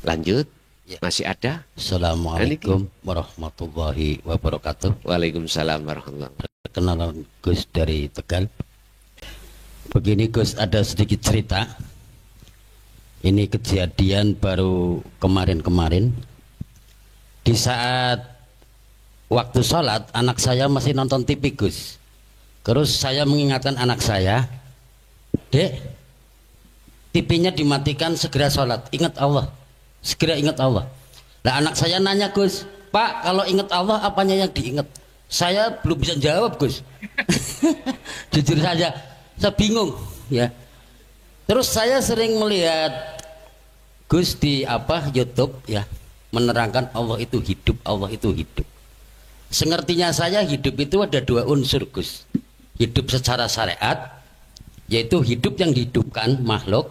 Lanjut, ya. Masih ada? Assalamualaikum warahmatullahi wabarakatuh. Waalaikumsalam warahmatullahi wabarakatuh. Perkenalan Gus dari Tegal. Begini Gus, ada sedikit cerita. Ini kejadian baru kemarin-kemarin. Di saat waktu sholat, anak saya masih nonton TV Gus. Terus saya mengingatkan anak saya, Dek, TV-nya dimatikan, segera sholat, ingat Allah. Segera ingat Allah. Nah anak saya nanya Gus, Pak kalau ingat Allah apanya yang diingat? Saya belum bisa jawab Gus. Jujur saja, saya bingung ya. Terus saya sering melihat Gus di YouTube ya, menerangkan Allah itu hidup, Allah itu hidup. Sengertinya saya hidup itu ada dua unsur Gus. Hidup secara syariat, yaitu hidup yang dihidupkan makhluk.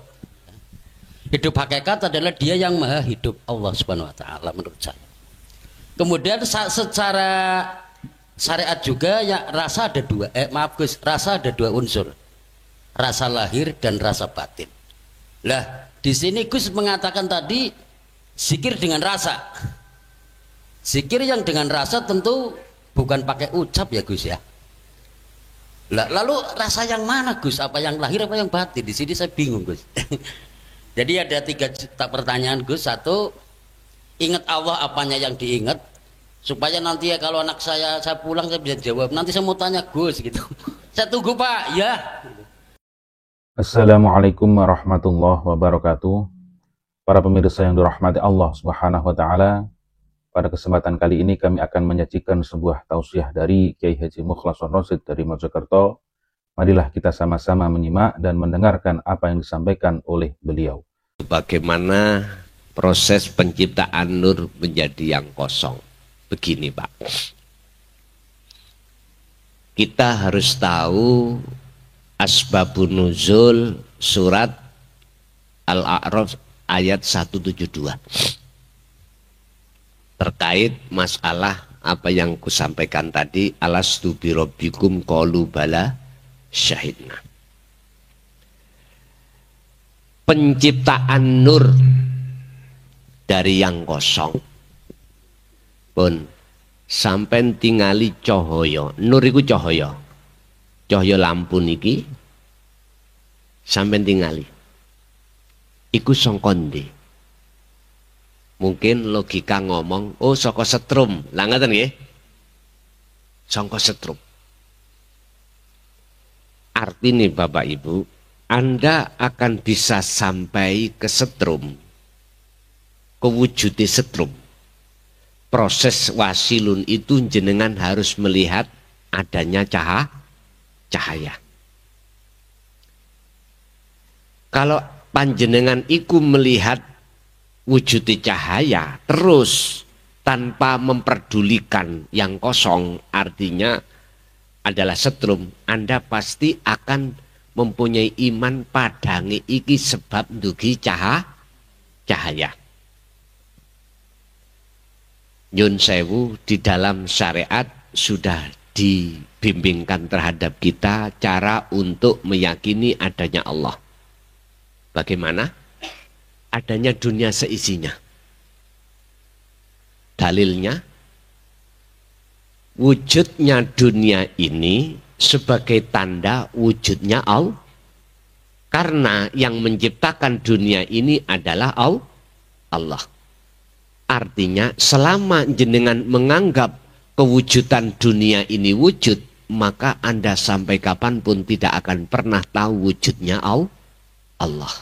Hidup hakikat adalah dia yang maha hidup, Allah subhanahu wa ta'ala menurut saya. Kemudian secara syariat juga ya rasa ada dua, rasa ada dua unsur. Rasa lahir dan rasa batin. Lah, di sini Gus mengatakan tadi zikir dengan rasa. Zikir yang dengan rasa tentu bukan pakai ucap ya Gus ya. Lah, lalu rasa yang mana Gus? Apa yang lahir apa yang batin? Di sini saya bingung Gus. Jadi ada tiga pertanyaan Gus. Satu, ingat Allah apanya yang diingat, supaya nanti ya kalau anak saya pulang saya bisa jawab. Nanti saya mau tanya Gus gitu. Saya tunggu Pak ya. Assalamualaikum warahmatullahi wabarakatuh. Para pemirsa yang dirahmati Allah Subhanahu wa taala, pada kesempatan kali ini kami akan menyajikan sebuah tausiah dari Kiai Haji Mukhlason Rosid dari Mojokerto. Marilah kita sama-sama menyimak dan mendengarkan apa yang disampaikan oleh beliau. Bagaimana proses penciptaan nur menjadi yang kosong? Begini Pak, kita harus tahu asbabun nuzul surat Al-A'raf ayat 172 terkait masalah apa yang kusampaikan tadi, alastu birabbikum qalu bala syahidna. Penciptaan nur dari yang kosong pun sampai tingali cahaya. Nur iku cahaya. Cahaya lampu niki sampai tingali. Iku saka ndi? Mungkin logika ngomong, oh saka setrum. Lah ngoten nggih. Saka setrum. Artinya Bapak Ibu, Anda akan bisa sampai ke setrum, ke wujudnya setrum. Proses wasilun itu jenengan harus melihat adanya cahaya. Kalau panjenengan iku melihat wujudnya cahaya terus tanpa memperdulikan yang kosong, artinya adalah setrum, Anda pasti akan mempunyai iman padangi iki sebab ndugi cahaya. Nyun sewu, di dalam syariat sudah dibimbingkan terhadap kita cara untuk meyakini adanya Allah. Bagaimana? Adanya dunia seisinya. Dalilnya, wujudnya dunia ini sebagai tanda wujudnya Allah. Karena yang menciptakan dunia ini adalah Allah. Artinya selama jenengan menganggap kewujudan dunia ini wujud, maka Anda sampai kapanpun tidak akan pernah tahu wujudnya Allah.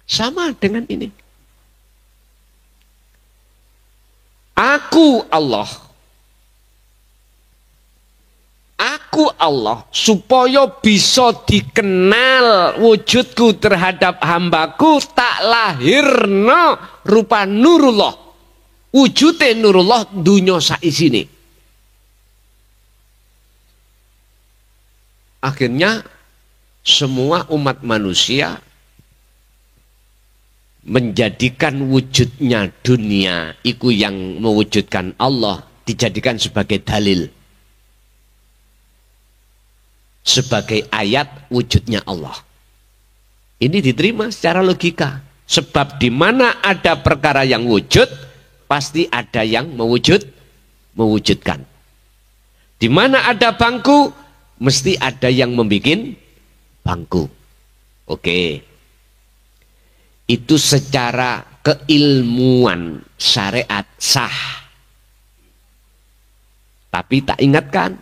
Sama dengan ini. Aku Allah. Aku Allah, supaya bisa dikenal wujudku terhadap hambaku, tak lahirna rupa nurullah. Wujudnya nurullah dunya saisine. Akhirnya semua umat manusia menjadikan wujudnya dunia iku yang mewujudkan Allah dijadikan sebagai dalil. sebagai ayat wujudnya Allah. Ini diterima secara logika. Sebab di mana ada perkara yang wujud, pasti ada yang mewujudkan. Di mana ada bangku, mesti ada yang membuat bangku. Oke. Itu secara keilmuan syariat sah. Tapi tak ingatkan,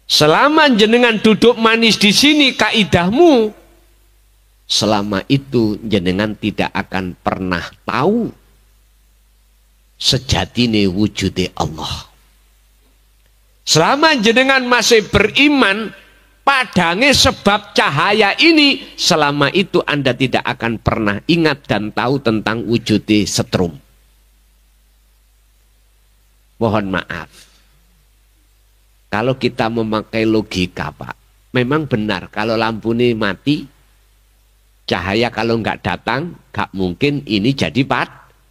selama jenengan duduk manis di sini kaidahmu, selama itu jenengan tidak akan pernah tahu sejatine wujude Allah. Selama jenengan masih beriman padange sebab cahaya ini, selama itu Anda tidak akan pernah ingat dan tahu tentang wujude setrum. Mohon maaf, kalau kita memakai logika Pak, memang benar kalau lampu ini mati, cahaya kalau nggak datang, nggak mungkin ini jadi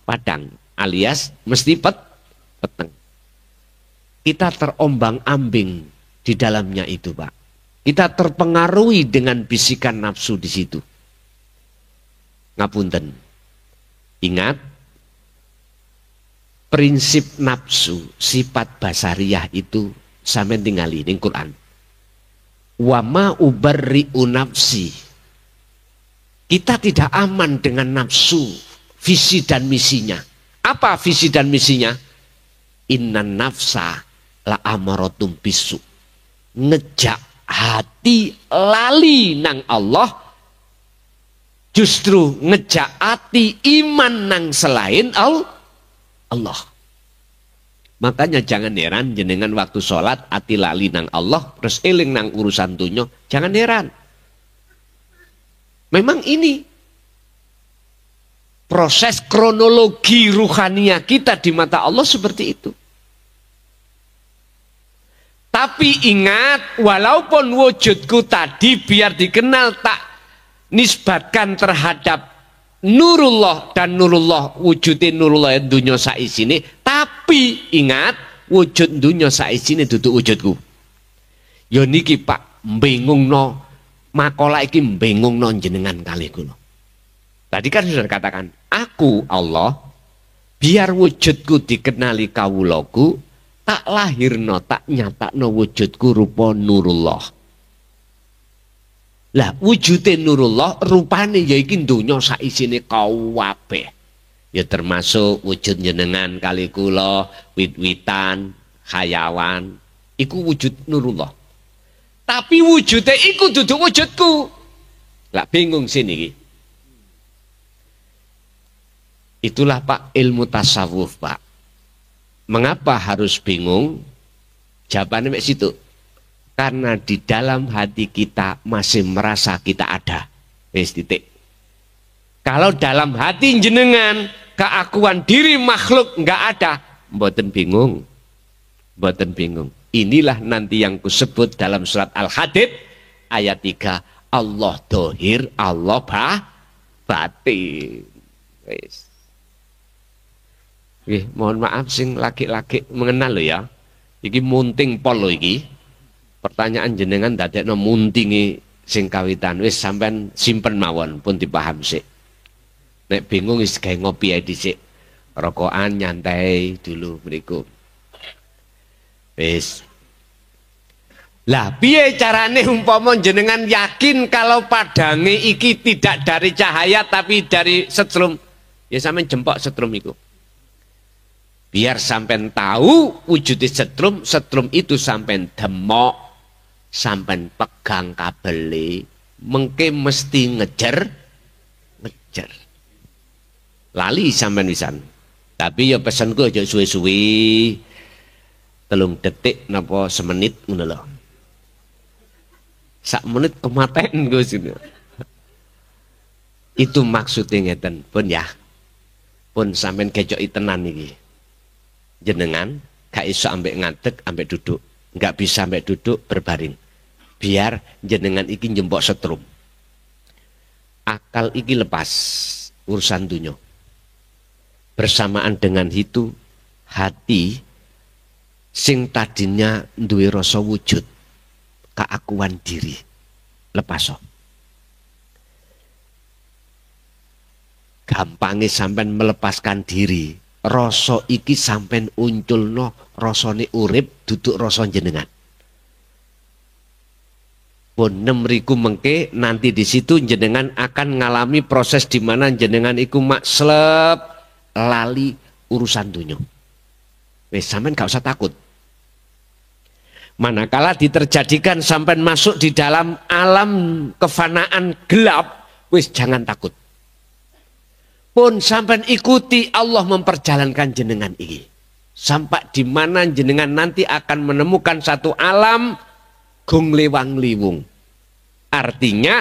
padang, alias mesti peteng. Kita terombang-ambing di dalamnya itu, Pak. Kita terpengaruhi dengan bisikan nafsu di situ. Ngapunten. Ingat, prinsip nafsu, sifat basariyah itu sampai tinggali di Quran. Wa ma ubarri'u nafsi. Kita tidak aman dengan nafsu, visi dan misinya. Apa visi dan misinya? Innan nafsa la amaratum bisu. Ngejak hati lali nang Allah, justru ngejak hati iman nang selain Allah. Makanya jangan heran jenengan waktu sholat hati lali nang Allah, terus eling nang urusan dunya. Jangan heran. Memang ini proses kronologi ruhania kita di mata Allah seperti itu. Tapi ingat, walaupun wujudku tadi biar dikenal tak nisbatkan terhadap Nurullah, dan Nurullah wujudin Nurullah dunya saisine, tapi ingat wujud dunya saisine duduk wujudku. Ya niki Pak, mbingungno makola iki mbingungno jenengan kali kula. Tadi kan sudah katakan, aku Allah biar wujudku dikenali kawulaku, tak lahirno, tak nyatakno wujudku rupa Nurullah. Lah wujudnya Nurullah rupane ya iki donya saisine kabeh. Ya termasuk wujud jenengan kali kula, wit-witan, hayawan, iku wujud Nurullah. Tapi wujudnya iku duduk wujudku. Lah bingung sini iki. Itulah Pak ilmu tasawuf Pak. Mengapa harus bingung? Jawabannya mek situ. Karena di dalam hati kita masih merasa kita ada. Wis titik. Kalau dalam hati jenengan keakuan diri makhluk enggak ada, mboten bingung. Mboten bingung. Inilah nanti yang kusebut dalam surat Al-Hadid ayat 3. Allah dohir, Allah batin. Wis. Mohon maaf sing laki-laki mengenal lo ya. Iki munting pol lo iki. Pertanyaan jenengan dadekno muntingi sing kawitan wis sampean simpen mawon pun dipaham sik. Nek bingung wis gawe ngopi ae dhisik. Rokokan nyantai dulu mriku. Wis. Lah piye carane umpama jenengan yakin kalau padange iki tidak dari cahaya tapi dari setrum? Ya sampean jempok setrum iku. Biar sampean tahu wujudnya setrum, setrum itu sampean demok, sampean pegang kabel, mengke mesti ngejar. Lali sampean wisan. Tapi ya pesanku aja suwe-suwe. 3 detik napa semenit ngono lho. Sak menit kematen Gus itu. Itu maksudnya ngeten, pun ya. Pun sampean kecoki tenan iki. Jenengan gak iso ambek ngadeg ambek duduk, nggak bisa ambek duduk berbaring. Biar jenengan iki njempok setrum. Akal iki lepas urusan dunya. Bersamaan dengan itu hati sing tadinya duwe rasa wujud, keakuan diri. Lepas. Gampangnya sampean melepaskan diri. Rasa iki sampean unculno rasane urip duduk rasa jenengan. Pun nemriku mengke nanti di situ jenengan akan ngalami proses di mana jenengan iku makslep lali urusan dunia. Wes sampean gak usah takut. Manakala diterjadikan sampean masuk di dalam alam kefanaan gelap, wes jangan takut. Pun sampean ikuti Allah memperjalankan jenengan ini. Sampai di mana jenengan nanti akan menemukan satu alam gung lewang liwung. Artinya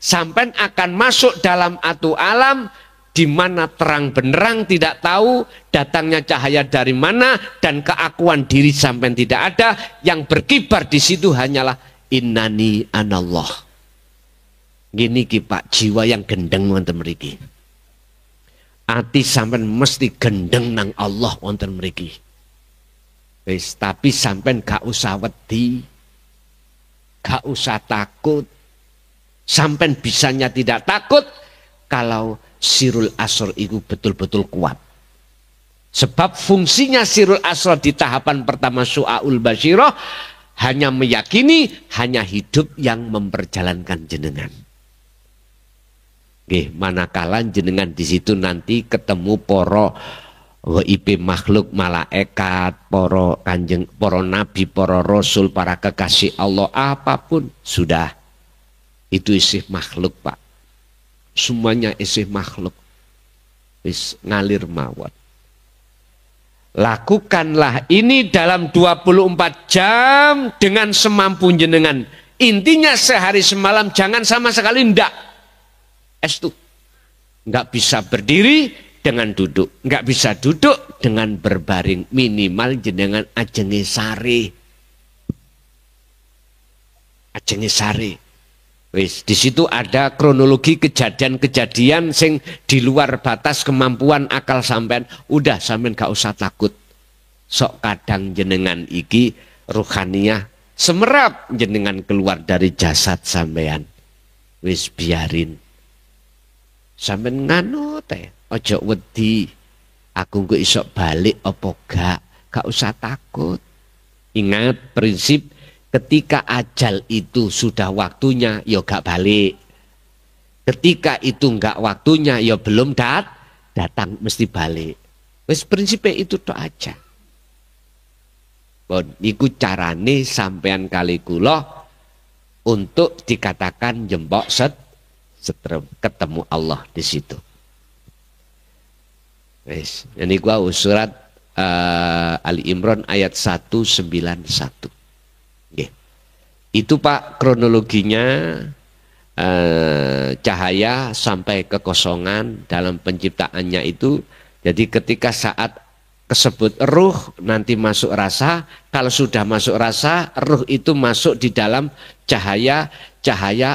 sampean akan masuk dalam atu alam di mana terang benerang tidak tahu datangnya cahaya dari mana dan keakuan diri sampean tidak ada, yang berkibar di situ hanyalah innani anallah. Gini ki Pak, jiwa yang gendeng wonten mriki. Ati sampean mesti gendeng nang Allah wonten mriki. Wis, tapi sampean gak usah wedi. Gak usah takut. Sampean bisanya tidak takut kalau sirul asr itu betul-betul kuat. Sebab fungsinya sirul asr di tahapan pertama su'aul basyirah hanya meyakini, hanya hidup yang memperjalankan jenengan. Oke, manakala jenengan di situ nanti ketemu poro WIP makhluk malaikat, poro kanjeng, poro nabi, poro rasul, para kekasih Allah, apapun sudah itu isi makhluk Pak. Semuanya isi makhluk. Wis ngalir mawon. Lakukanlah ini dalam 24 jam dengan semampu jenengan. Intinya sehari semalam jangan sama sekali ndak. Estu. Nggak bisa berdiri dengan duduk. Nggak bisa duduk dengan berbaring. Minimal jenengan ajenge sare. Ajenge sare. Wis, di situ ada kronologi kejadian-kejadian sing di luar batas kemampuan akal sampean. Udah sampean gak usah takut. Sok kadang jenengan iki ruhaniyah semerap jenengan keluar dari jasad sampean. Wis biarin. Sampean nganu teh, ojo wedi. Aku kok iso balik apa gak? Gak usah takut. Ingat prinsip, ketika ajal itu sudah waktunya, ya gak balik. Ketika itu enggak waktunya, ya belum datang, mesti balik. Wes prinsipnya itu tok aja. Bon, iku carane sampean kali kula untuk dikatakan jempok setrem, ketemu Allah di situ. Wes, ini gua surat Ali Imran ayat 191. Itu Pak kronologinya, cahaya sampai kekosongan dalam penciptaannya itu. Jadi ketika saat kesebut ruh nanti masuk rasa, kalau sudah masuk rasa ruh itu masuk di dalam cahaya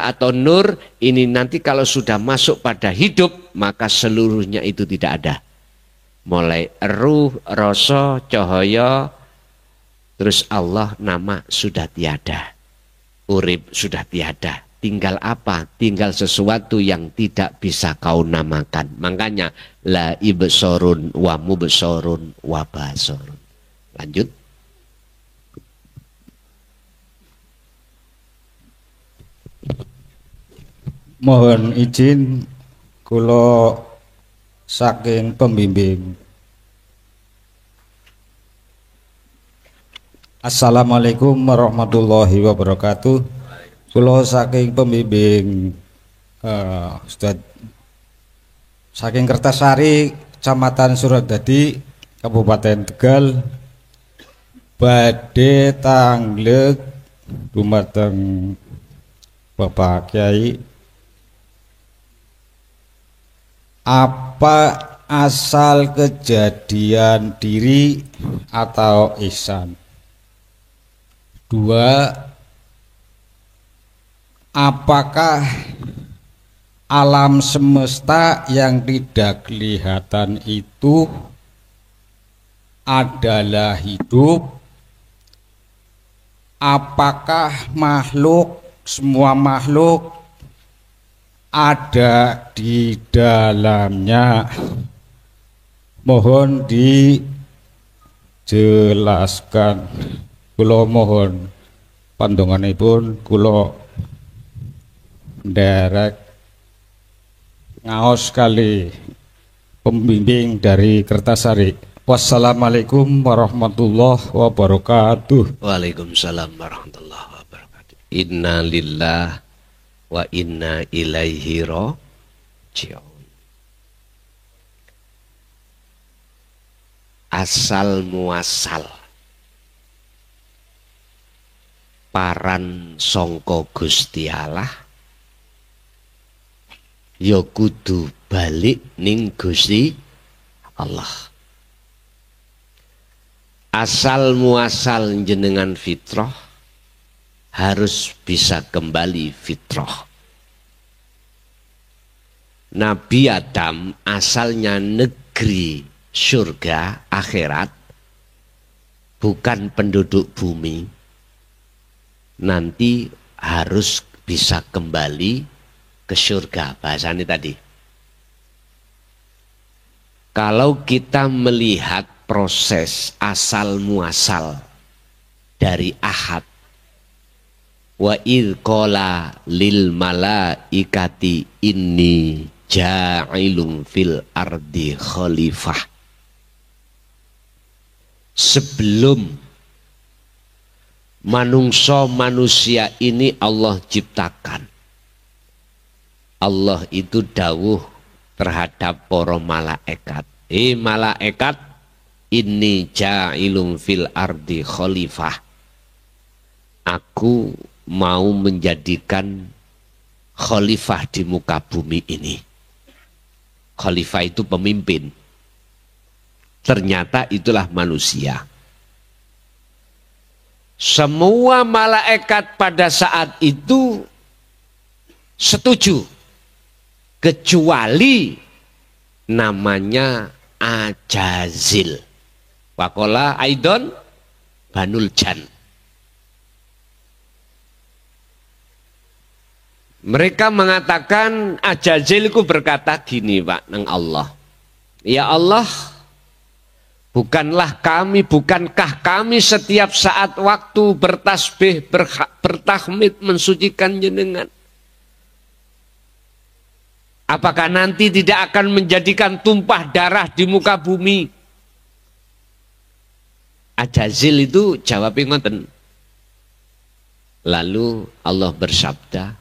atau nur. Ini nanti kalau sudah masuk pada hidup maka seluruhnya itu tidak ada. Mulai ruh, rasa, cahaya, terus Allah, nama sudah tiada. Urip sudah tiada. Tinggal apa? Tinggal sesuatu yang tidak bisa kau namakan. Makanya la ibsorun wa mubsorun wa basorun. Lanjut. Mohon izin kula saking pembimbing. Assalamualaikum warahmatullahi wabarakatuh. Kula saking pembimbing Ustaz saking Kertasari, Kecamatan Suradadi, Kabupaten Tegal, badhe tanglek dumateng Bapak Kiai. Apa asal kejadian diri atau ihsan? 2. Apakah alam semesta yang tidak kelihatan itu adalah hidup apakah semua makhluk ada di dalamnya? Mohon dijelaskan. Kula mohon pandonganipun kula nderek ngaos kali pembimbing dari Kertasari. Wassalamualaikum warahmatullahi wabarakatuh. Waalaikumsalam warahmatullahi wabarakatuh. Inna lillah wa inna ilaihi raji'un. Asal muasal paran sangka Gusti Allah ya kudu balik ning Gusti Allah. Asal muasal jenengan fitrah harus bisa kembali fitrah. Nabi Adam asalnya negeri surga akhirat, bukan penduduk bumi. Nanti harus bisa kembali ke surga, bahasanya tadi. Kalau kita melihat proses asal muasal dari ahad, wa idh qala lil malaikati inni ja'ilun fil ardi khalifah. Sebelum manusia ini Allah ciptakan, Allah itu dawuh terhadap para malaikat, malaikat, inni ja'ilun fil ardi khalifah. Aku mau menjadikan khalifah di muka bumi ini. Khalifah itu pemimpin. Ternyata itulah manusia. Semua malaikat pada saat itu setuju, kecuali namanya Ajazil. Wakola Aidon Banul Jan. Mereka mengatakan, Ajazil itu berkata gini Pak nang Allah, ya Allah, bukankah kami setiap saat waktu bertasbih, bertahmid, mensucikan jenengan? Apakah nanti tidak akan menjadikan tumpah darah di muka bumi? Ajazil itu jawabnya ngoten. Lalu Allah bersabda,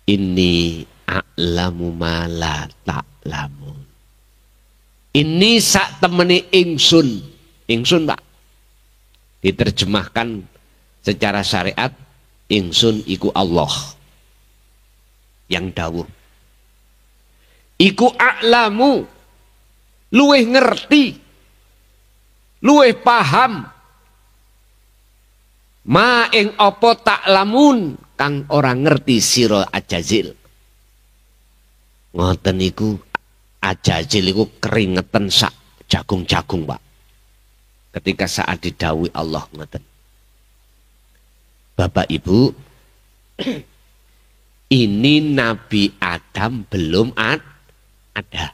inni a'lamu ma la ta'lamun. Ini sak temeni ingsun. Ingsun Pak. Diterjemahkan secara syariat, ingsun iku Allah yang dawuh. Iku a'lamu, luweh ngerti, luweh paham, ma ing apa ta'lamun kang orang ngerti sira Ajazil. Ngoten iku Ajazil iku keringetan sak jagung-jagung Pak. Ketika saat didhawuhi Allah ngoten. Bapak Ibu, ini Nabi Adam belum ada.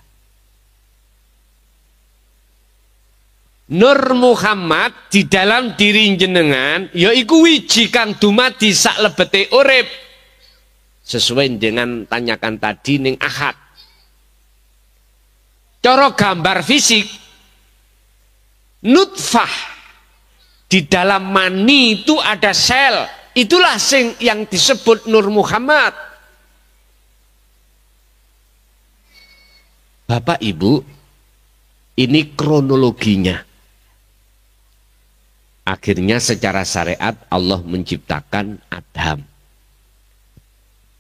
Nur Muhammad di dalam diri jenengan yaiku wiji kang dumadi sak lebete urip. Sesuai dengan tanyakan tadi ning ahad. Cara gambar fisik, nutfah di dalam mani itu ada sel. Itulah yang disebut Nur Muhammad. Bapak Ibu, ini kronologinya. Akhirnya secara syariat Allah menciptakan Adam.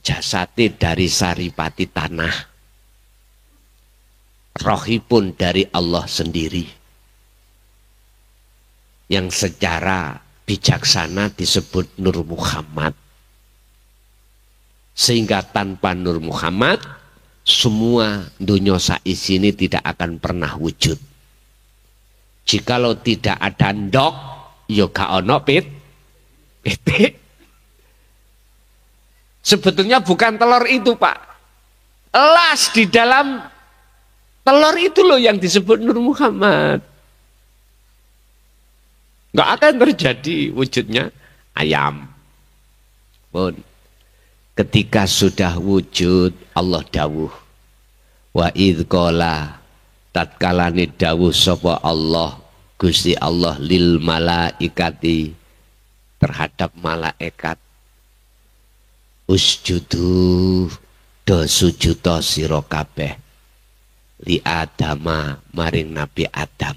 Jasate dari saripati tanah. Rohipun dari Allah sendiri. Yang secara bijaksana disebut Nur Muhammad. Sehingga tanpa Nur Muhammad, semua dunia saisi ini tidak akan pernah wujud. Jikalau tidak ada ndok, ya gak ono Titik. Sebetulnya bukan telur itu, Pak. Elas di dalam telur itu loh yang disebut Nur Muhammad. Nggak akan terjadi wujudnya ayam. Pun ketika sudah wujud, Allah dawuh. Wa idh qala tatkalane dawuh sapa Allah, Gusti Allah lil malaikati terhadap malaikat, usjudu do sujuda sira kabeh li Adama maring Nabi Adam.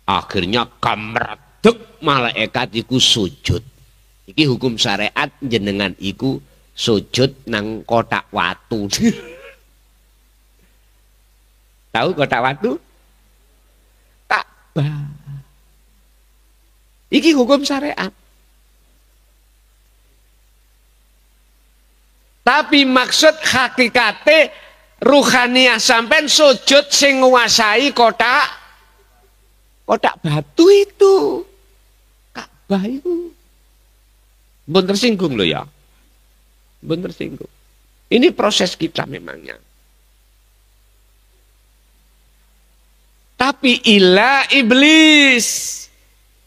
Akhirnya kamredeg malaikat iku sujud. Iki hukum syariat, jenengan iku sujud nang kotak watu. Tahu kotak watu? Ka'bah. Iki hukum syariat. Tapi maksud hakikate ruhaniyah sampean sujud sing nguasai kotak batu itu. Ka'bah itu. Mbon tersinggung loh ya. Mbon tersinggung. Ini proses kita memangnya. Tapi ila iblis,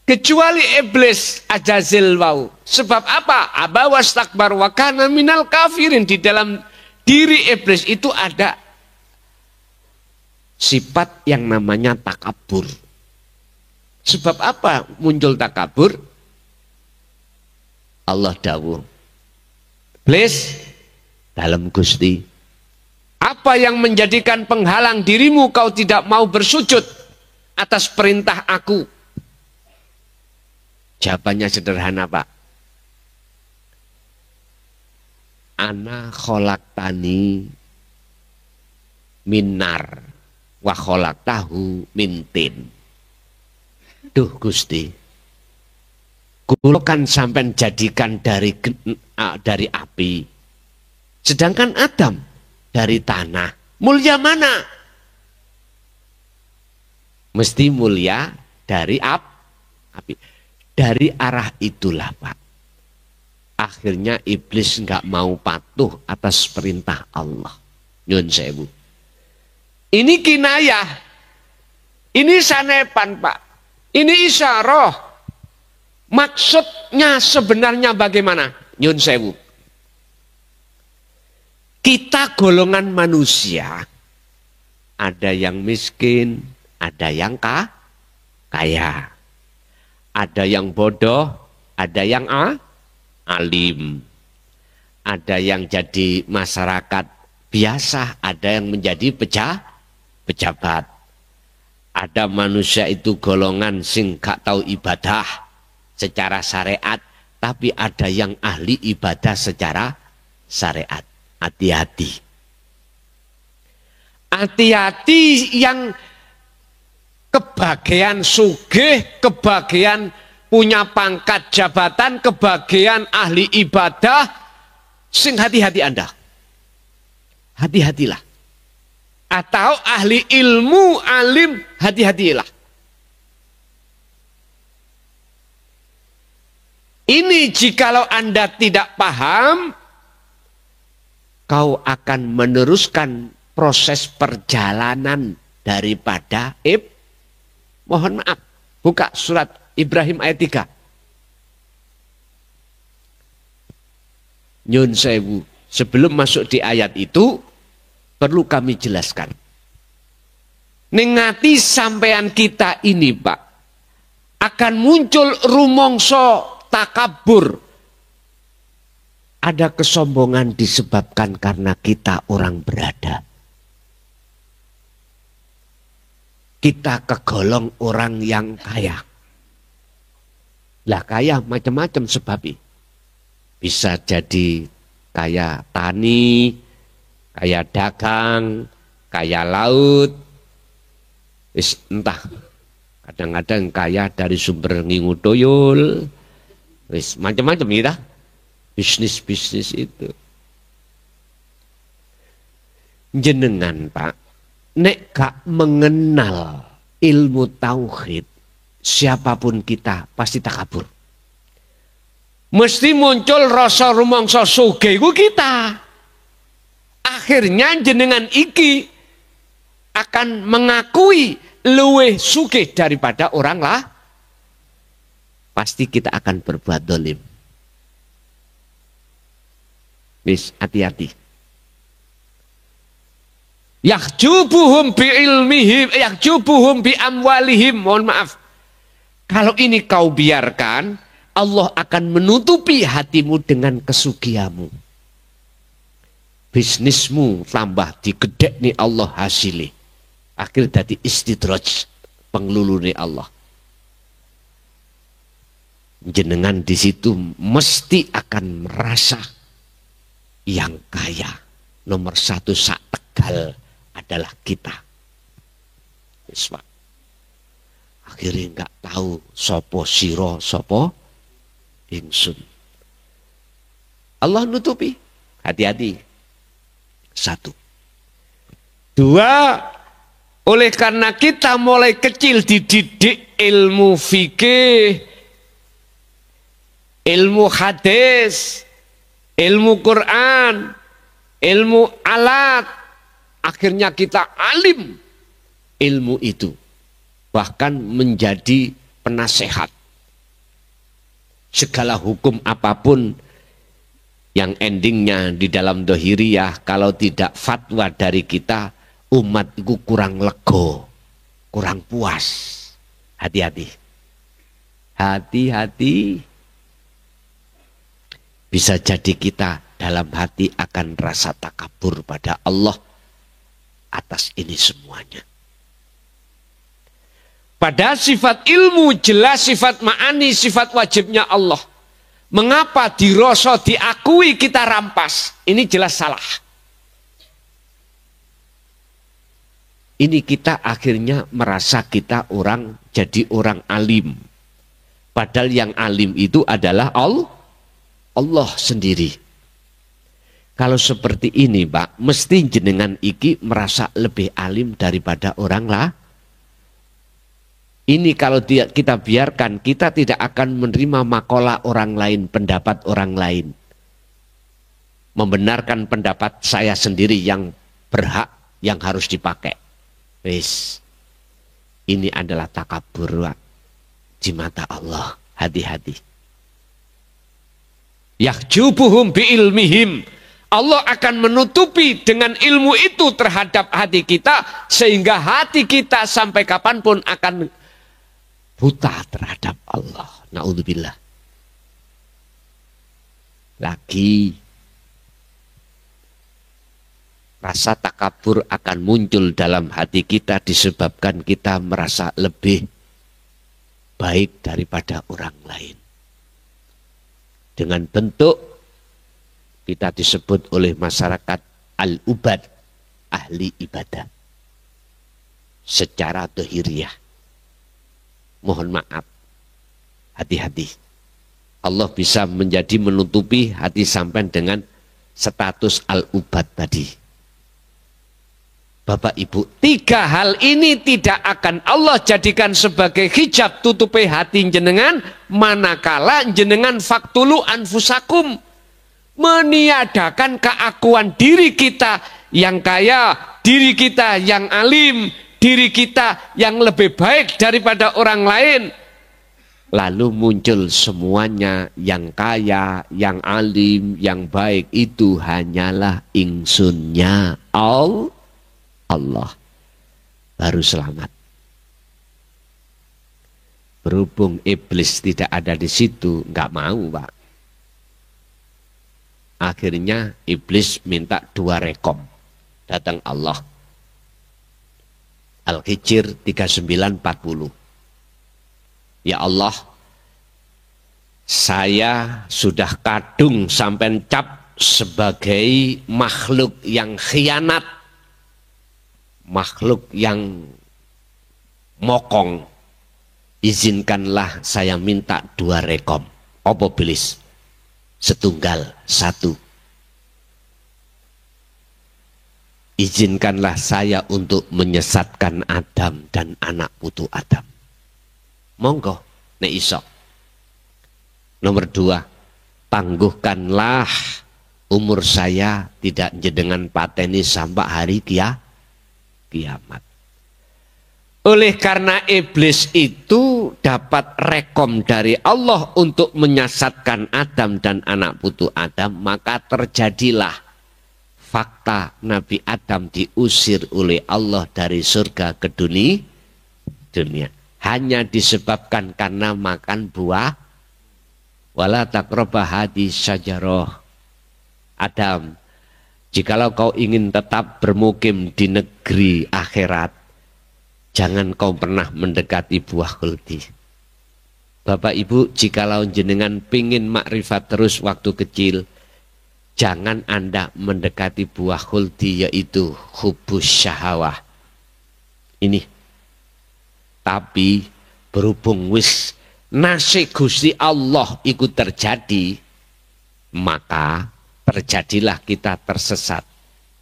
kecuali iblis ajazil wau. Sebab apa? Aba wastakbar wa kana minal kafirin. Di dalam diri iblis itu ada sifat yang namanya takabur. Sebab apa muncul takabur? Allah dawuh, iblis dalam Gusti, apa yang menjadikan penghalang dirimu kau tidak mau bersujud atas perintah aku? Jawabannya sederhana, Pak. Ana kholaqtani minar wa kholaqtahu min tin. Duh Gusti, kulo kan sampai jadikan dari api, sedangkan Adam dari tanah. Mulia mana? Mesti mulia dari api. Dari arah itulah, Pak. Akhirnya iblis nggak mau patuh atas perintah Allah. Nyun sewu. Ini kinayah. Ini sanepan, Pak. Ini isyarah. Maksudnya sebenarnya bagaimana? Nyun sewu. Kita golongan manusia, ada yang miskin, ada yang kaya, ada yang bodoh, ada yang alim, ada yang jadi masyarakat biasa, ada yang menjadi pejabat. Ada manusia itu golongan sing gak tahu ibadah secara syariat, tapi ada yang ahli ibadah secara syariat. Hati-hati. Hati-hati yang kebagian sugih, kebagian punya pangkat jabatan, kebagian ahli ibadah, sing hati-hati Anda. Hati-hatilah. Atau ahli ilmu, alim, hati-hatilah. Ini jikalau Anda tidak paham, kau akan meneruskan proses perjalanan daripada mohon maaf, buka surat Ibrahim ayat 3. Nyun sewu, sebelum masuk di ayat itu, perlu kami jelaskan. Ningati sampean kita ini, Pak, akan muncul rumongso takabur. Ada kesombongan disebabkan karena kita orang berada. Kita kegolong orang yang kaya. Lah kaya macam-macam sebabnya. Bisa jadi kaya tani, kaya dagang, kaya laut. Entah. Kadang-kadang kaya dari sumber ngingu toyol. Macam-macam gitu. Bisnis-bisnis itu. Jenengan, Pak, nek gak mengenal ilmu tauhid, siapapun kita pasti takabur. mesti muncul rasa rumangsa sugih iku kita. Akhirnya jenengan iki akan mengakui luwih sugih daripada orang lah. Pasti kita akan berbuat dolim. Wis, hati-hati. Yahjubuhum bi ilmihim, yahjubuhum bi amwalihim. Mohon maaf. Kalau ini kau biarkan, Allah akan menutupi hatimu dengan kesugihanmu. Bisnismu tambah digedek nih Allah hasilnya. Akhir dadi istidraj penglulune Allah. Jenengan di situ mesti akan merasa yang kaya. Nomor satu sak Tegal adalah kita. Iswa. Akhirnya nggak tahu sopo siro, sopo ingsun. Allah nutupi. Hati-hati. Satu. Dua, oleh karena kita mulai kecil dididik ilmu fikih, ilmu hadis, ilmu Quran, ilmu alat, akhirnya kita alim ilmu itu. Bahkan menjadi penasehat. Segala hukum apapun yang endingnya di dalam dohiriyah, kalau tidak fatwa dari kita, umat itu kurang lego, kurang puas. Hati-hati. Hati-hati. Bisa jadi kita dalam hati akan rasa takabur pada Allah atas ini semuanya. Pada sifat ilmu jelas sifat ma'ani, sifat wajibnya Allah. Mengapa dirasa diakui kita rampas? Ini jelas salah. Ini kita akhirnya merasa kita jadi orang alim. Padahal yang alim itu adalah Allah sendiri. Kalau seperti ini, Pak, mesti jenengan iki merasa lebih alim daripada orang lah. Ini kalau kita biarkan, kita tidak akan menerima makalah orang lain, pendapat orang lain. Membenarkan pendapat saya sendiri yang berhak, yang harus dipakai. Wis, ini adalah takabur di mata Allah. Hati-hati. Yahjubuhum bi ilmihim. Allah akan menutupi dengan ilmu itu terhadap hati kita, sehingga hati kita sampai kapanpun akan buta terhadap Allah. Na'udzubillah. Lagi rasa takabur akan muncul dalam hati kita disebabkan kita merasa lebih baik daripada orang lain. Dengan bentuk kita disebut oleh masyarakat al-ubad, ahli ibadah. Secara dohiriyah. Mohon maaf, hati-hati. Allah bisa menjadi menutupi hati sampai dengan status al-ubad tadi. Bapak Ibu, tiga hal ini tidak akan Allah jadikan sebagai hijab tutupi hati jenengan, manakala jenengan faktulu anfusakum, meniadakan keakuan diri kita yang kaya, diri kita yang alim, diri kita yang lebih baik daripada orang lain. Lalu muncul semuanya yang kaya, yang alim, yang baik itu hanyalah ingsunnya Allah. Baru selamat. Berhubung iblis tidak ada di situ, nggak mau, Pak. Akhirnya iblis minta 2 rekom. Datang Allah. Al-Hijr 39:40. Ya Allah, saya sudah kadung sampai cap sebagai makhluk yang khianat, makhluk yang mokong. Izinkanlah saya minta 2 rekom. Apa iblis? Setunggal, 1. Izinkanlah saya untuk menyesatkan Adam dan anak putu Adam. Monggo, nek iso. Nomor 2, tangguhkanlah umur saya tidak jenengan pateni sampai hari kiamat. Oleh karena iblis itu dapat rekom dari Allah untuk menyesatkan Adam dan anak putu Adam, maka terjadilah fakta Nabi Adam diusir oleh Allah dari surga ke dunia. Hanya disebabkan karena makan buah. Wala taqrabah hadis syajarah. Adam, jikalau kau ingin tetap bermukim di negeri akhirat, jangan kau pernah mendekati buah khuldi. Bapak Ibu, jikalau jenengan pingin makrifat terus waktu kecil, jangan Anda mendekati buah khuldi, yaitu hubus syahawah. Ini. Tapi berhubung wis nasib Gusti Allah ikut terjadi, maka terjadilah kita tersesat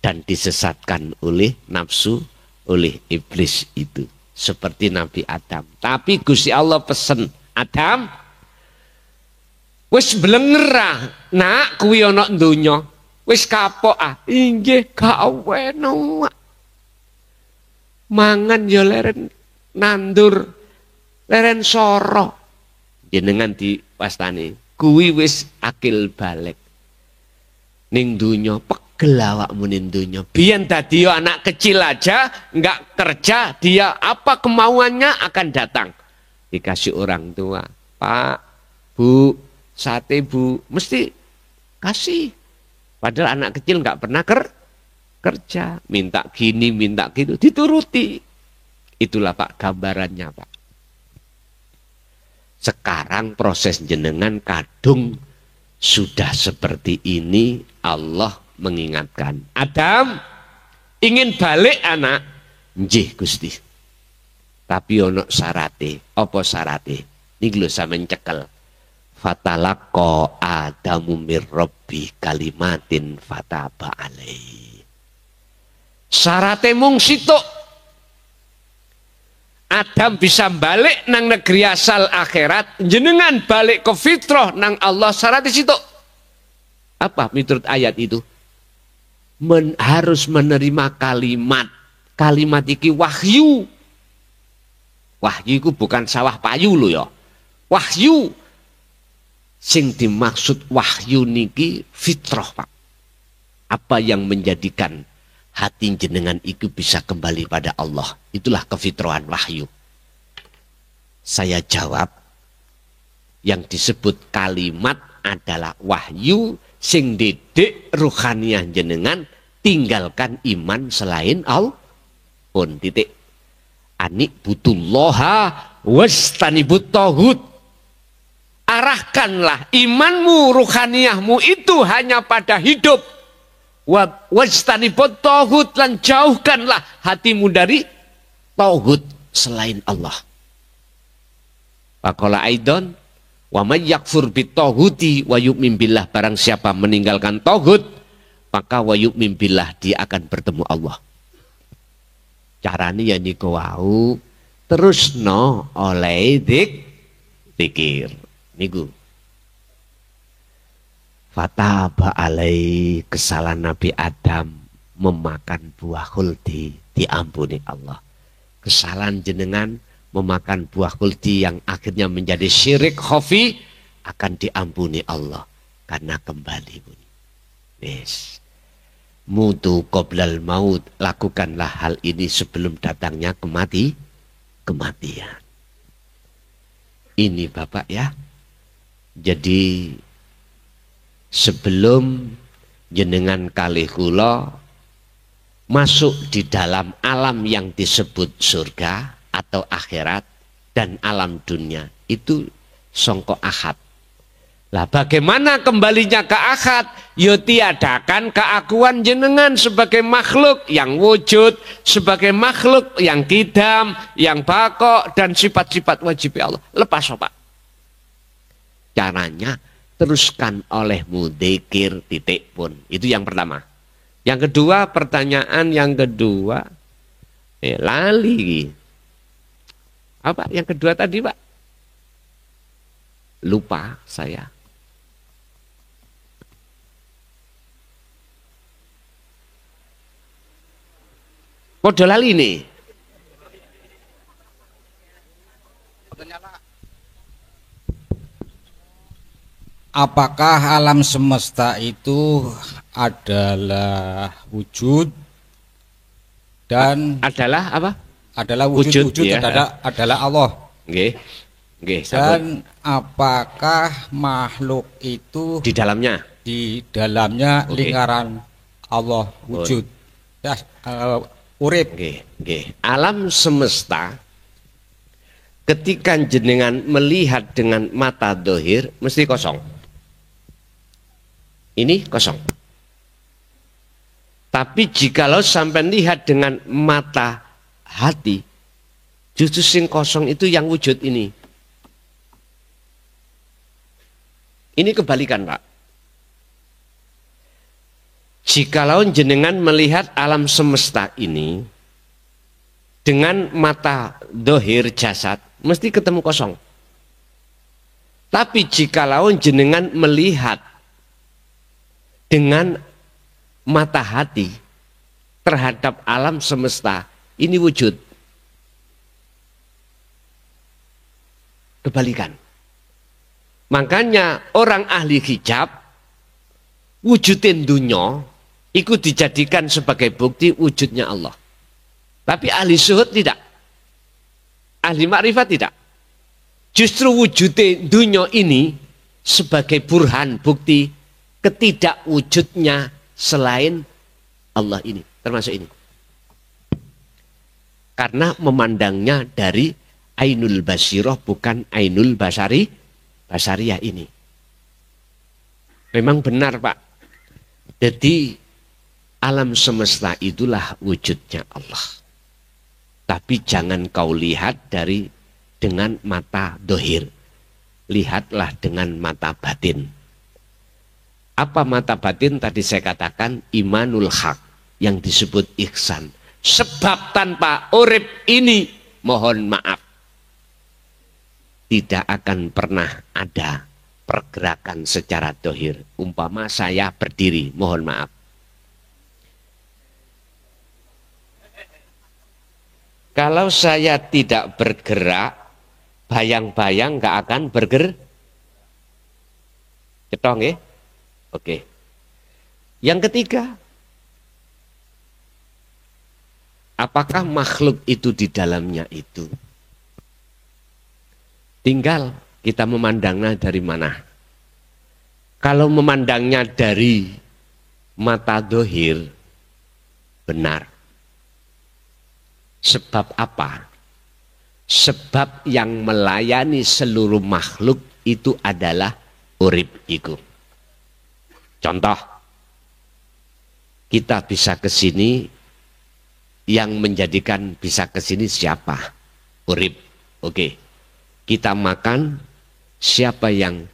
dan disesatkan oleh nafsu, oleh iblis itu. Seperti Nabi Adam. Tapi Gusti Allah pesen, Adam, wis blenger nak kuwi ana donya. Wis kapok inggih gak weno. Mangan ya leren nandur, leren soro. Jenengan diwastani, kuwi wis akil balik. Ning donya pegel awakmu ning donya. Biyen dadi anak kecil aja enggak kerja, dia apa kemauannya akan datang. Dikasih orang tua, Pak, Bu, sate Bu, mesti kasih. Padahal anak kecil enggak pernah kerja, minta gini, minta gitu, dituruti. Itulah Pak gambarannya Pak. Sekarang proses jenengan kadung sudah seperti ini, Allah mengingatkan. Adam, ingin balik anak? Nggih Gusti. Tapi ono syarate. Apa syarate? Niki lho sampeyan cekel. Fatalaqa Adamu mir Rabbi kalimatin fataba alaihi. Syarate mung situk. Adam bisa balik nang negeri asal akhirat, jenengan balik ke fitrah nang Allah syarat di situ. Apa menurut ayat itu? Harus menerima kalimat. Kalimat iki wahyu. Wahyu itu bukan sawah payu lo ya. Wahyu. Sing dimaksud wahyu niki fitrah Pak. Apa yang menjadikan hati jenengan itu bisa kembali pada Allah. Itulah kefitrahan wahyu. Saya jawab, yang disebut kalimat adalah wahyu sing didik ruhaniah jenengan, tinggalkan iman selain Allah. Pun titik. Anik butullaha wastanibut taghut. Arahkanlah imanmu, ruhaniahmu itu hanya pada hidup. Wastanibut taghut, lan jauhkanlah hatimu dari taghut selain Allah. Faqala aidon wa may yakfur bit taghuti wa yu'min billah, barang siapa meninggalkan taghut maka wa yu'min billah, dia akan bertemu Allah. Carane ya niku wau, terusno oleh zikir niku. Fataba alai, kesalahan Nabi Adam memakan buah khuldi diampuni Allah. Kesalahan jenengan memakan buah khuldi yang akhirnya menjadi syirik khafi akan diampuni Allah karena kembali bunyi. Yes. Mutu qoblal maut, lakukanlah hal ini sebelum datangnya kematian. Ini Bapak ya. Jadi sebelum jenengan kalih kula masuk di dalam alam yang disebut surga atau akhirat dan alam dunia, itu songko ahad. Lah bagaimana kembalinya ke ahad? Yo tiadakan keakuan jenengan sebagai makhluk yang wujud, sebagai makhluk yang kidam, yang bako, dan sifat-sifat wajib Allah. Lepas Pak. Caranya teruskan olehmu dzikir titik pun. Itu yang pertama. Yang kedua, pertanyaan yang kedua, lali. Apa yang kedua tadi Pak? Lupa saya. Padha lali nih. Apakah alam semesta itu adalah wujud dan Adalah apa? adalah wujud ya. adalah Allah? Nggih. Nggih, sampun. Dan apakah makhluk itu Di dalamnya. di dalamnya Oke. lingkaran Allah wujud? Ya, urip. Nggih, nggih. Alam semesta ketika jenengan melihat dengan mata dohir mesti kosong. Ini kosong. Tapi jikalau sampai lihat dengan mata hati, justru sing kosong itu yang wujud ini. Ini kebalikan, Pak. Jikalau jenengan melihat alam semesta ini dengan mata dohir jasad, mesti ketemu kosong. Tapi jikalau jenengan melihat dengan mata hati terhadap alam semesta, ini wujud. Kebalikan. Makanya orang ahli hijab wujudin dunya ikut dijadikan sebagai bukti wujudnya Allah. Tapi ahli syuhud tidak. Ahli makrifat tidak. Justru wujudin dunya ini sebagai burhan bukti ketidakwujudnya selain Allah ini, termasuk ini. Karena memandangnya dari ainul basirah bukan ainul basariyah ini. Memang benar, Pak. Jadi alam semesta itulah wujudnya Allah. Tapi jangan kau lihat dengan mata dohir. Lihatlah dengan mata batin. Apa mata batin? Tadi saya katakan imanul haq yang disebut ihsan. Sebab tanpa urip ini, mohon maaf, tidak akan pernah ada pergerakan secara dohir. Umpama saya berdiri, mohon maaf. Kalau saya tidak bergerak, bayang-bayang nggak akan bergerak. Cetong ya? Oke. Yang ketiga, apakah makhluk itu di dalamnya itu? Tinggal kita memandangnya dari mana. Kalau memandangnya dari mata dohir, benar. Sebab apa? Sebab yang melayani seluruh makhluk itu adalah urip iku. Contoh, kita bisa ke sini, yang menjadikan bisa ke sini siapa? Urip. Oke. Kita makan, siapa yang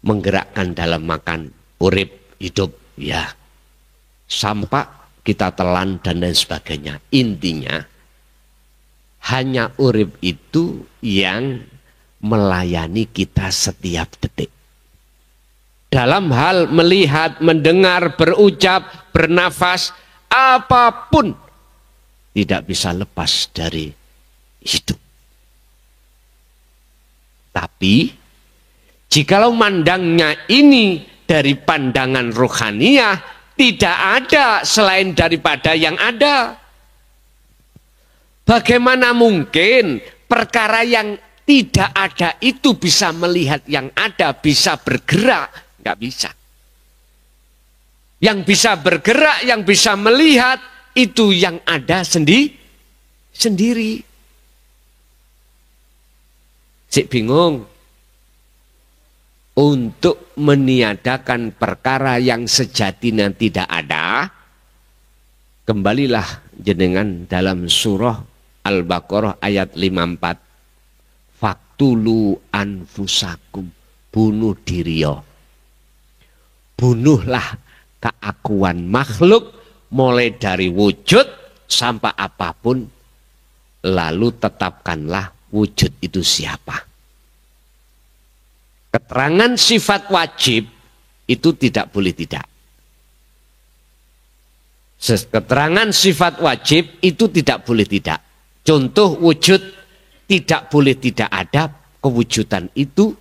menggerakkan dalam makan? Urip, hidup, ya. Sampah kita telan dan lain sebagainya. Intinya hanya urip itu yang melayani kita setiap detik. Dalam hal melihat, mendengar, berucap, bernafas, apapun tidak bisa lepas dari hidup. Tapi jikalau mandangnya ini dari pandangan rohaniah, tidak ada selain daripada yang ada. Bagaimana mungkin perkara yang tidak ada itu bisa melihat yang ada, bisa bergerak? Nggak bisa. Yang bisa bergerak, yang bisa melihat, itu yang ada sendiri. Sik bingung. Untuk meniadakan perkara yang sejatinya tidak ada, kembalilah jenengan dalam surah Al-Baqarah ayat 54. Faktulu anfusakum, bunuh diriyo. Bunuhlah keakuan makhluk mulai dari wujud sampai apapun, lalu tetapkanlah wujud itu siapa. Keterangan sifat wajib itu tidak boleh tidak. Keterangan sifat wajib itu tidak boleh tidak. Contoh wujud tidak boleh tidak ada. Kewujudan itu,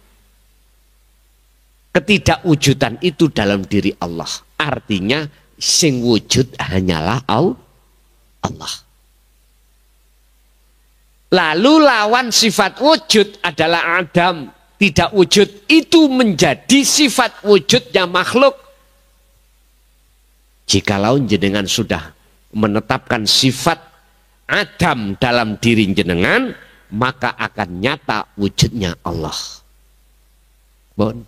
ketidakwujudan itu dalam diri Allah. Artinya sing wujud hanyalah Allah. Lalu lawan sifat wujud adalah adam, tidak wujud. Itu menjadi sifat wujudnya makhluk. Jikalau jenengan sudah menetapkan sifat adam dalam diri jenengan, maka akan nyata wujudnya Allah. Bon.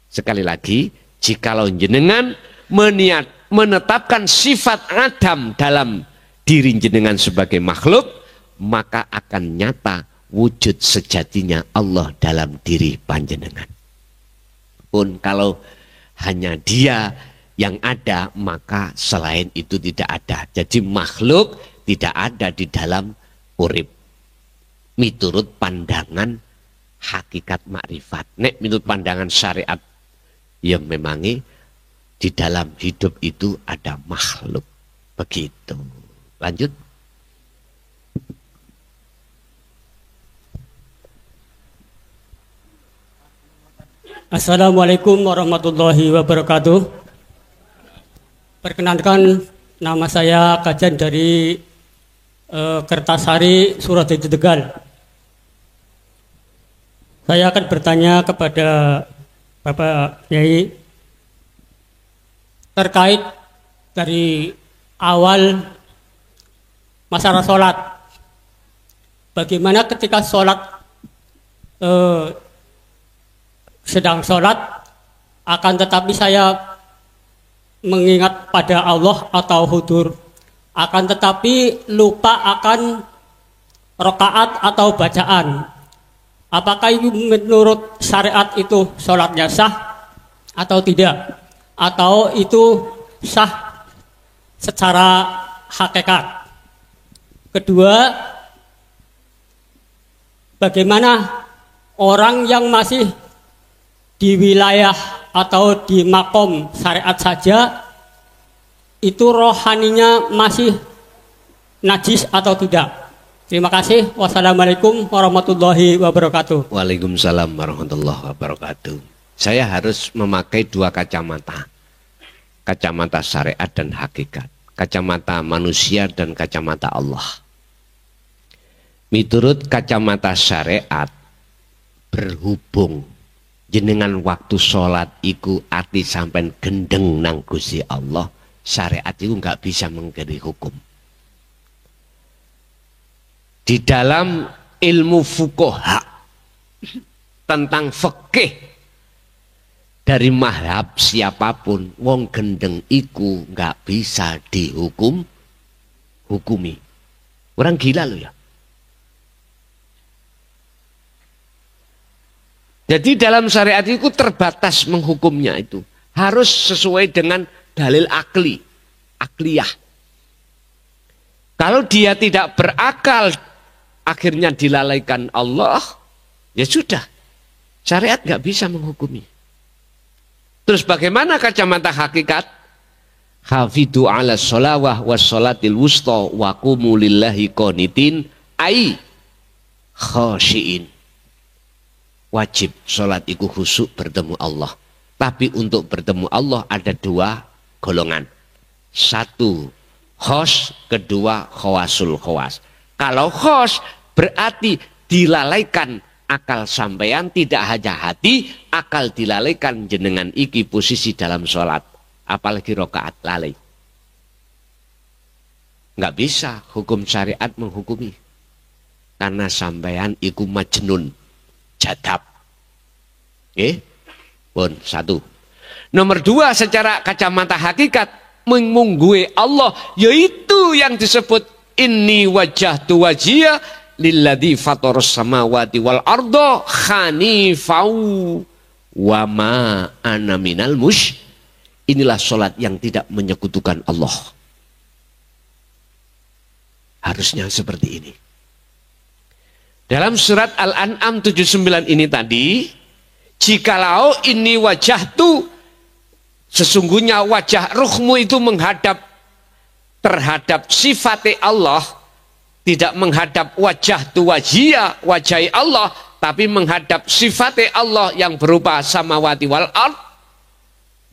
Sekali lagi, jikalau jenengan menetapkan sifat adam dalam diri jenengan sebagai makhluk, maka akan nyata wujud sejatinya Allah dalam diri panjenengan. Pun kalau hanya Dia yang ada, maka selain itu tidak ada. Jadi makhluk tidak ada di dalam urip. Miturut pandangan hakikat makrifat. Nek menurut pandangan syariat yang memangi di dalam hidup itu ada makhluk. Begitu. Lanjut. Assalamualaikum warahmatullahi wabarakatuh. Perkenalkan, nama saya Kajan dari Kertasari, Suradadi, Tegal. Saya akan bertanya kepada Bapak Kiai terkait dari awal masalah sholat. Bagaimana ketika sholat sedang sholat, akan tetapi saya mengingat pada Allah atau hudur, akan tetapi lupa akan rakaat atau bacaan. Apakah itu menurut syariat itu sholatnya sah atau tidak? Atau itu sah secara hakikat? Kedua, bagaimana orang yang masih di wilayah atau di makom syariat saja itu rohaninya masih najis atau tidak? Terima kasih. Wassalamualaikum warahmatullahi wabarakatuh. Waalaikumsalam warahmatullahi wabarakatuh. Saya harus memakai dua kacamata. Kacamata syariat dan hakikat. Kacamata manusia dan kacamata Allah. Miturut kacamata syariat, berhubung jenengan waktu sholat iku ati sampai gendeng nang Gusti Allah, syariat itu nggak bisa mengkiri hukum. Di dalam ilmu fuqaha tentang fikih dari mazhab siapapun, wong gendeng iku nggak bisa hukumi. Orang gila loh ya. Jadi dalam syariat itu terbatas menghukumnya itu. Harus sesuai dengan dalil akliyah. Kalau dia tidak berakal, akhirnya dilalaikan Allah, ya sudah. Syariat nggak bisa menghukumi. Terus bagaimana kacamata hakikat? Hafidhu ala sholawah was sholatil wusta wa qumu lillahi qanitin ai khashiin. Wajib sholat itu khusyuk bertemu Allah. Tapi untuk bertemu Allah ada dua golongan. Satu khos, kedua khawasul khawas. Kalau khos berarti dilalaikan akal sampean, tidak hanya hati, akal dilalaikan jenengan iki posisi dalam sholat. Apalagi rokaat lalai. Nggak bisa hukum syariat menghukumi. Karena sampean iku majnun. Jadab. Pun satu. Nomor dua, secara kacamata hakikat mengunggui Allah, yaitu yang disebut inni wajjahtu wajhiya lilladzi fataras samawati wal arda hanifau wa ma ana minal musyrikin. Inilah sholat yang tidak menyekutukan Allah. Harusnya seperti ini. Dalam surat Al-An'am 79 ini tadi, jikalau ini wajah tu, sesungguhnya wajah ruhmu itu menghadap terhadap sifat Allah, tidak menghadap wajah tu wajia, wajah Allah, tapi menghadap sifat Allah yang berupa samawati wal ard,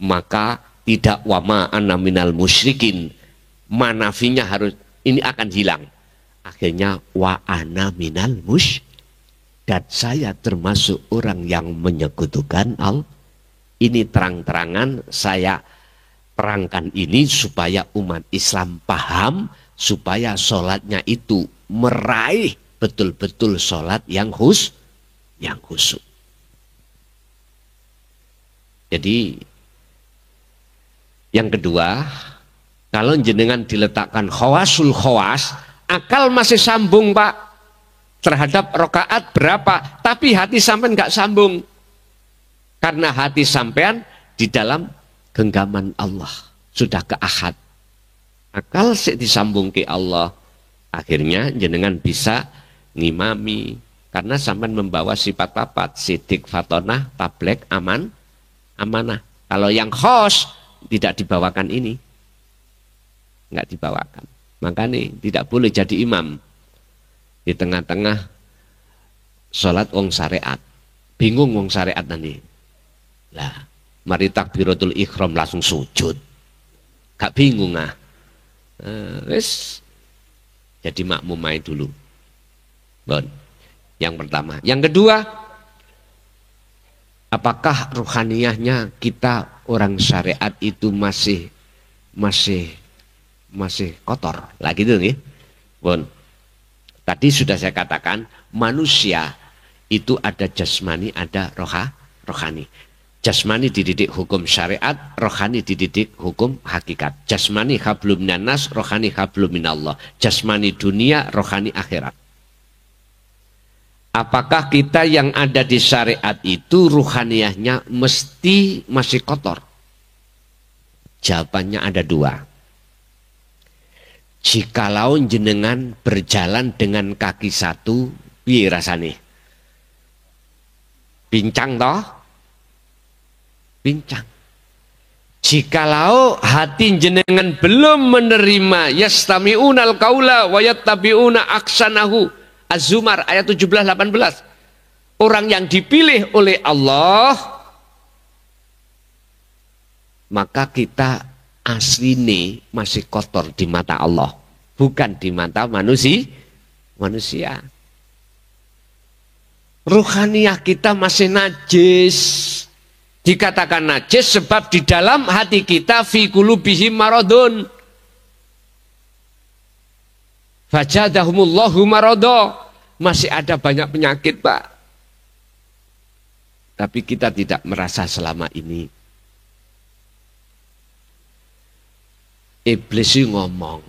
maka tidak wama ana minal musyrikin, manafinya harus ini akan hilang. Akhirnya wa ana minal dan saya termasuk orang yang menyekutukan Allah. Ini terang-terangan saya terangkan ini supaya umat Islam paham, supaya sholatnya itu meraih betul-betul sholat yang khusyuk. Jadi yang kedua, kalau jenengan diletakkan khawasul khawas, akal masih sambung Pak terhadap rokaat berapa, tapi hati sampean nggak sambung. Karena hati sampean di dalam genggaman Allah, sudah ke ahad. Akal sik disambung ke Allah. Akhirnya jenengan bisa ngimami. Karena sampean membawa sifat papat, sidik, fatonah, tablek, amanah. Kalau yang khos tidak dibawakan ini. Enggak dibawakan. Makanya tidak boleh jadi imam. Di tengah-tengah sholat wong syariat. Bingung wong syariat nanti. Lah, mari takbiratul ihram langsung sujud. Gak bingung ah. Wis jadi makmumai dulu. Bon. Yang pertama. Yang kedua, apakah ruhaniyahnya kita orang syariat itu masih kotor? Lah gitu nih. Bon. Tadi sudah saya katakan manusia itu ada jasmani, ada rohani. Jasmani dididik hukum syariat, rohani dididik hukum hakikat. Jasmani hablum minan-nas, rohani hablum minallah. Jasmani dunia, rohani akhirat. Apakah kita yang ada di syariat itu ruhaniyahnya mesti masih kotor? Jawabannya ada dua. Jikalau jenengan berjalan dengan kaki satu, piye rasane? Pincang toh? Pincang. Jikalau hati jenengan belum menerima yastami'unal qaula wa yattabi'una aksanahu, Az-Zumar ayat 17-18. Orang yang dipilih oleh Allah, maka kita asline masih kotor di mata Allah, bukan di mata manusia. Ruhaniyah kita masih najis. Dikatakan najis sebab di dalam hati kita fi qulubihim maradun. Fajadahumullahu marada. Masih ada banyak penyakit, Pak. Tapi kita tidak merasa selama ini. Iblis ngomong,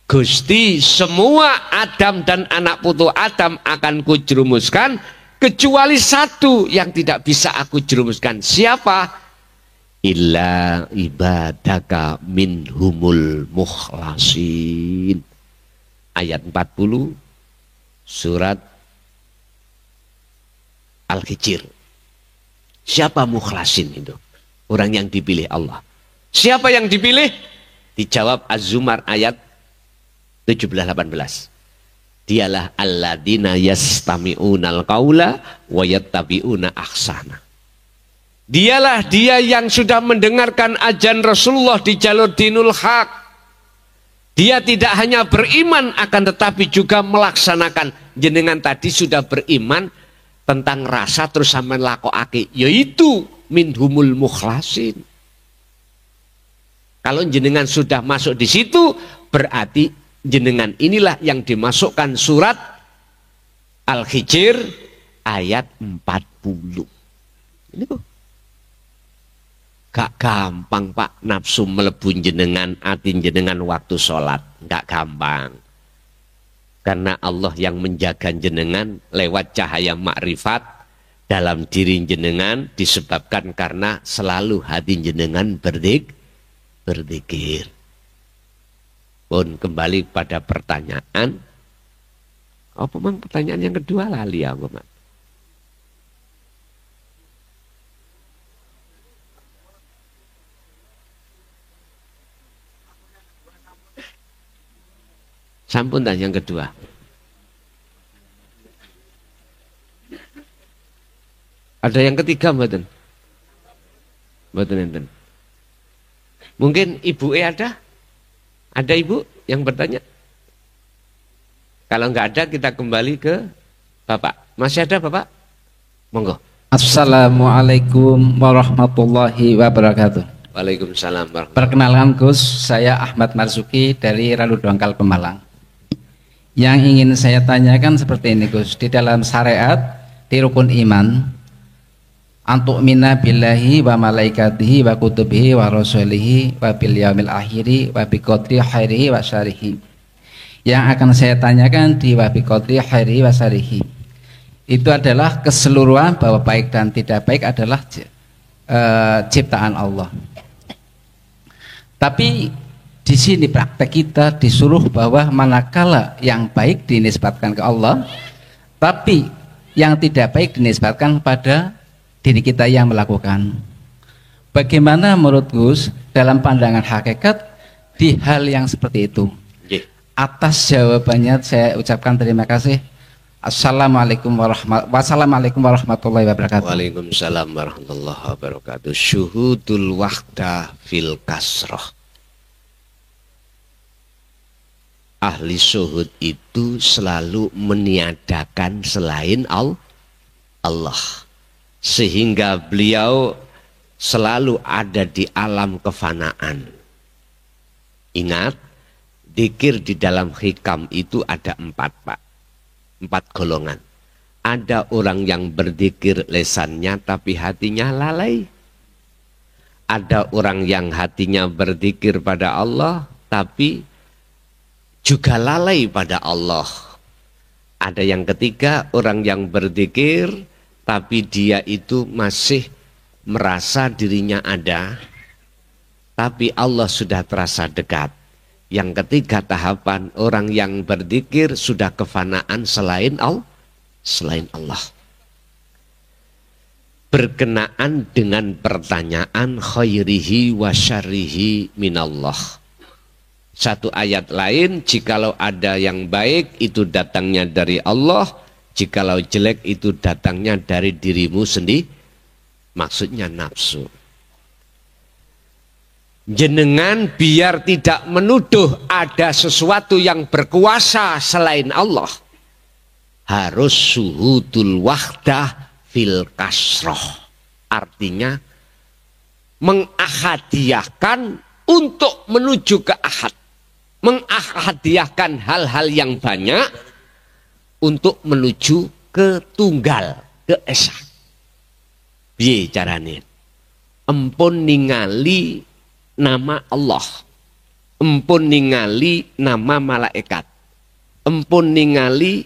Gusti, semua Adam dan anak putu Adam akan kujerumuskan, kecuali satu yang tidak bisa aku jerumuskan. Siapa? Illa ibadaka minhumul mukhlasin. Ayat 40 surat Al-Hijr. Siapa mukhlasin itu? Orang yang dipilih Allah. Siapa yang dipilih? Dijawab Az-Zumar ayat 17-18. Dialah alladzina yastami'unal qaula wa yattabi'una ahsana. Dialah dia yang sudah mendengarkan ajaran Rasulullah di jalur dinul haq. Dia tidak hanya beriman akan tetapi juga melaksanakan. Jenengan tadi sudah beriman tentang rasa terus sampean lakokake, yaitu minhumul mukhlasin. Kalau jenengan sudah masuk di situ, berarti jenengan inilah yang dimasukkan surat Al-Hijr ayat 40. Ini kok gak gampang, Pak, nafsu melebu jenengan, hati jenengan waktu sholat. Gak gampang. Karena Allah yang menjaga jenengan lewat cahaya makrifat dalam diri jenengan, disebabkan karena selalu hati jenengan berzikir. Pun kembali pada pertanyaan. Apa memang pertanyaan yang kedua lali ya, Pak? Sampun dan yang kedua. Ada yang ketiga mboten? Mboten enten. Mungkin ibu ada? Ada ibu yang bertanya? Kalau enggak ada kita kembali ke Bapak. Masih ada Bapak? Monggo. Assalamualaikum warahmatullahi wabarakatuh. Waalaikumsalam warahmatullahi wabarakatuh. Perkenalkan Gus, saya Ahmad Marzuki dari Ralu Dongkal Pemalang. Yang ingin saya tanyakan seperti ini Gus, di dalam syariat di rukun iman, antuk minna billahi wa malaikatihi wa kutubihi wa rasulihi wa bil yaumil akhiri wa bi qadri khairihi wa syarihi. Yang akan saya tanyakan di wa bi qadri khairihi wa syarihi itu adalah keseluruhan bahwa baik dan tidak baik adalah ciptaan Allah. Tapi di sini praktek kita disuruh bahwa manakala yang baik dinisbatkan ke Allah, tapi yang tidak baik dinisbatkan pada diri kita yang melakukan. Bagaimana menurut Gus dalam pandangan hakikat di hal yang seperti itu? Atas jawabannya saya ucapkan terima kasih. Assalamualaikum warahmatullahi wabarakatuh. Waalaikumsalam warahmatullahi wabarakatuh. Syuhudul wahda fil kasroh. Ahli syuhud itu selalu meniadakan selain Allah. Sehingga beliau selalu ada di alam kefanaan. Ingat, dzikir di dalam hikam itu ada 4 Pak. 4 golongan. Ada orang yang berzikir lesannya tapi hatinya lalai. Ada orang yang hatinya berzikir pada Allah tapi juga lalai pada Allah. Ada yang ketiga, orang yang berzikir tapi dia itu masih merasa dirinya ada tapi Allah sudah terasa dekat. Yang ketiga tahapan, orang yang berzikir sudah kefanaan selain Allah. Berkenaan dengan pertanyaan khairihi wa syarrihi minallah. Satu ayat lain, jikalau ada yang baik itu datangnya dari Allah, jikalau jelek itu datangnya dari dirimu sendiri. Maksudnya nafsu. Jenengan biar tidak menuduh ada sesuatu yang berkuasa selain Allah, harus syuhudul wahdah fil kasroh. Artinya mengahadiahkan untuk menuju ke ahad. Mengahadiahkan hal-hal yang banyak untuk menuju ke tunggal, ke esa. Piye carane? Empun ningali nama Allah, empun ningali nama malaikat, empun ningali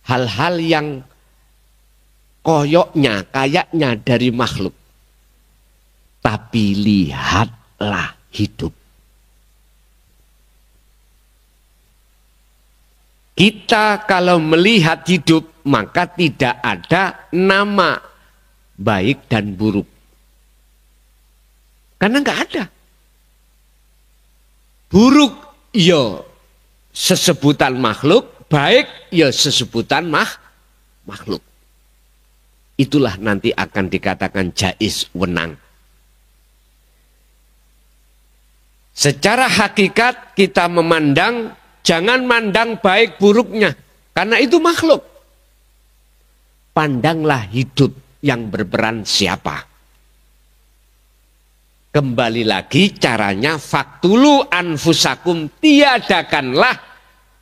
hal-hal yang kayaknya dari makhluk. Tapi lihatlah hidup. Kita kalau melihat hidup maka tidak ada nama baik dan buruk. Karena nggak ada. Buruk ya sesebutan makhluk, baik ya sesebutan makhluk. Itulah nanti akan dikatakan jaiz wenang. Secara hakikat kita memandang, jangan mandang baik buruknya, karena itu makhluk. Pandanglah hidup yang berperan siapa. Kembali lagi caranya, faktulu anfusakum, tiadakanlah,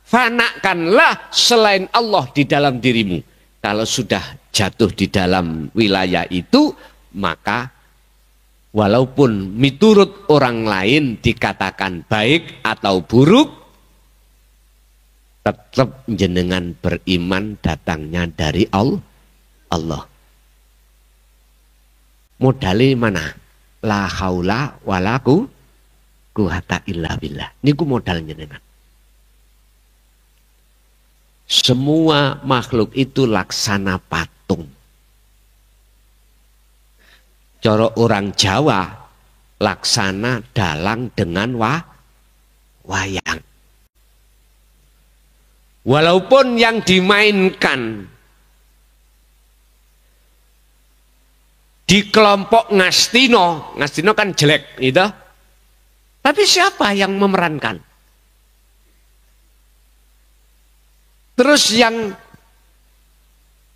fanakanlah selain Allah di dalam dirimu. Kalau sudah jatuh di dalam wilayah itu, maka walaupun miturut orang lain dikatakan baik atau buruk, tetap jenengan beriman datangnya dari Allah. Modali mana? La haula wala quwata illa billah. Niku modal jenengan. Semua makhluk itu laksana patung. Cara orang Jawa laksana dalang dengan wayang. Walaupun yang dimainkan di kelompok Ngastino, Ngastino kan jelek gitu. Tapi siapa yang memerankan? Terus yang